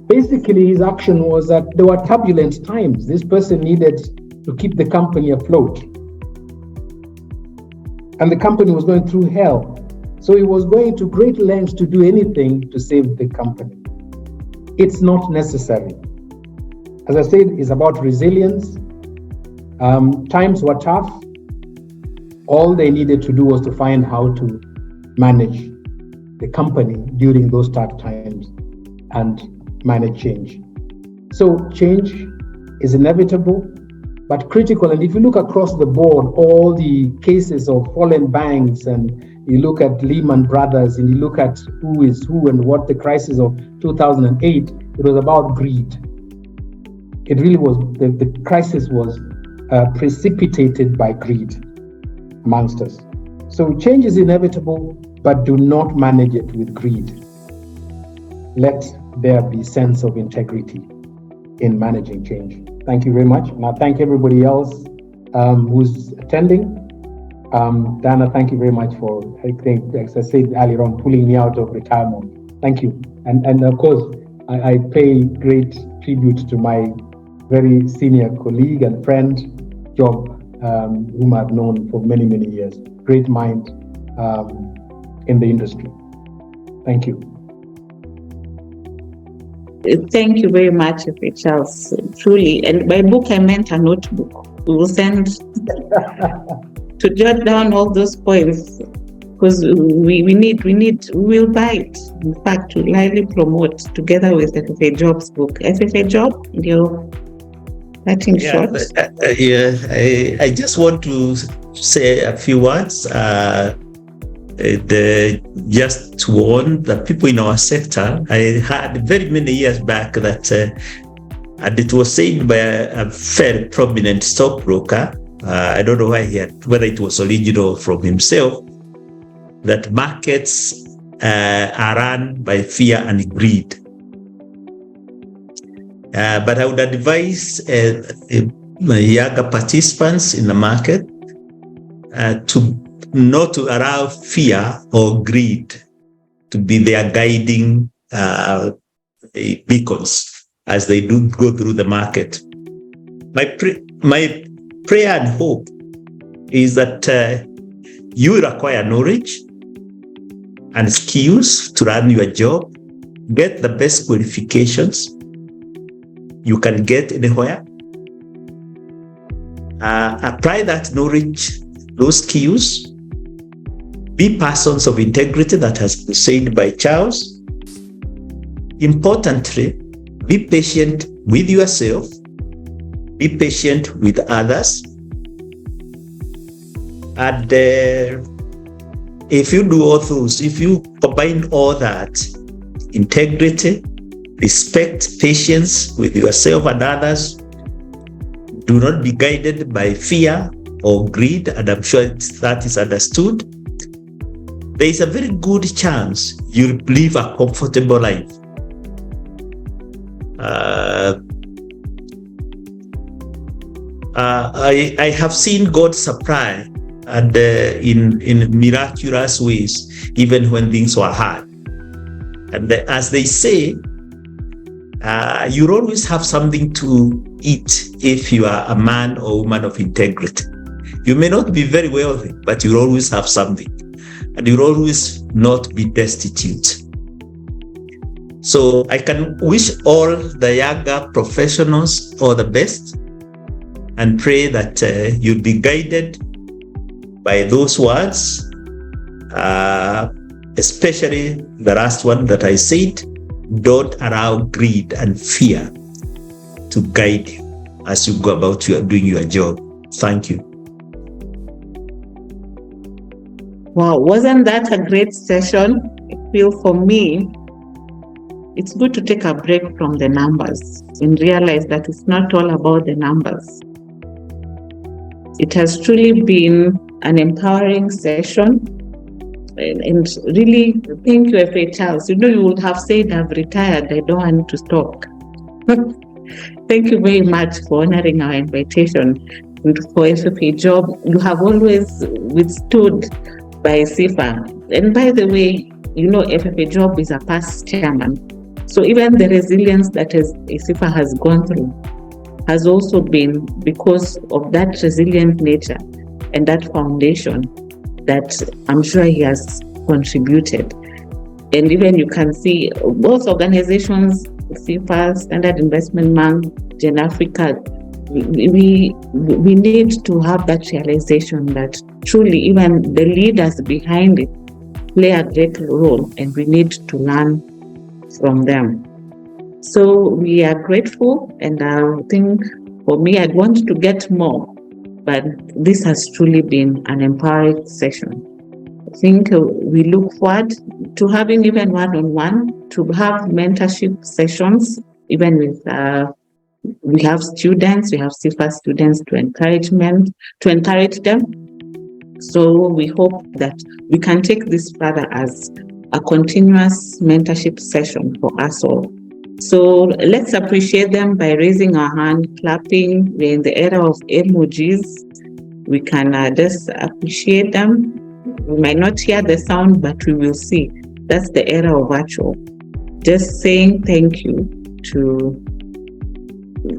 basically, his action was that there were turbulent times. This person needed to keep the company afloat, and the company was going through hell. So he was going to great lengths to do anything to save the company. It's not necessary. As I said, it's about resilience. Times were tough. All they needed to do was to find how to manage the company during those tough times and manage change. So change is inevitable, but critical. And if you look across the board, all the cases of fallen banks, and you look at Lehman Brothers, and you look at who is who and what the crisis of 2008, it was about greed. It really was, the crisis was precipitated by greed amongst us. So change is inevitable, but do not manage it with greed. Let there be sense of integrity in managing change. Thank you very much. And I thank everybody else who's attending. Diana, thank you very much for, I think, as I said earlier on, pulling me out of retirement. Thank you. And of course, I pay great tribute to my very senior colleague and friend, Job, whom I've known for many, many years. Great mind in the industry. Thank you.
Thank you very much, Charles. Truly. And by book, I meant a notebook. We will send to jot down all those points, because we will buy it. In fact, to highly promote together with FFA Job's book. FFA Job, that in short.
I just want to say a few words. Just to warn the people in our sector. I heard very many years back that, and it was said by a very prominent stockbroker, I don't know whether it was original from himself, that markets are run by fear and greed. But I would advise younger participants in the market to not to allow fear or greed to be their guiding beacons as they do go through the market. My prayer and hope is that you will acquire knowledge and skills to run your job, get the best qualifications you can get anywhere, apply that knowledge, those skills, be persons of integrity, that has been said by Charles. Importantly, be patient with yourself, be patient with others, and if you do all those, if you combine all that, integrity, respect, patience with yourself and others, do not be guided by fear or greed, and I'm sure that is understood, there is a very good chance you'll live a comfortable life. I have seen God supply and in miraculous ways, even when things were hard. And as they say, you'll always have something to eat if you are a man or woman of integrity. You may not be very wealthy, but you'll always have something. And you'll always not be destitute. So I can wish all the younger professionals all the best, and pray that you'll be guided by those words, especially the last one that I said. Don't allow greed and fear to guide you as you go about doing your job. Thank you.
Wow, wasn't that a great session? I feel for me, it's good to take a break from the numbers and realize that it's not all about the numbers. It has truly been an empowering session. And really, thank you, FA Charles. You would have said, I've retired, I don't want to talk. Thank you very much for honoring our invitation. And for FFA Job, you have always withstood by ICIFA. And by the way, FFA Job is a past chairman. So even the resilience that ICIFA has gone through has also been because of that resilient nature and that foundation that I'm sure he has contributed. And even you can see both organizations, ICIFA, Standard Investment Bank, Gen Africa, we need to have that realization that truly even the leaders behind it play a great role, and we need to learn from them. So we are grateful, and I think for me, I'd want to get more, but this has truly been an empowering session. I think we look forward to having even one-on-one, to have mentorship sessions, even with, we have students, we have ICIFA students to encourage them. So we hope that we can take this further as a continuous mentorship session for us all. So let's appreciate them by raising our hand, clapping. We're in the era of emojis. We can just appreciate them. We might not hear the sound, but we will see. That's the era of virtual. Just saying thank you to,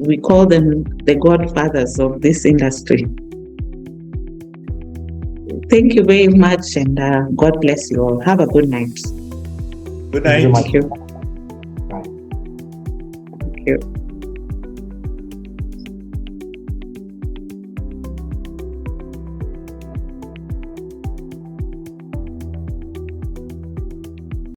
we call them the godfathers of this industry. Thank you very much, and God bless you all. Have a good night.
Good night.
Thank you.
Thank you.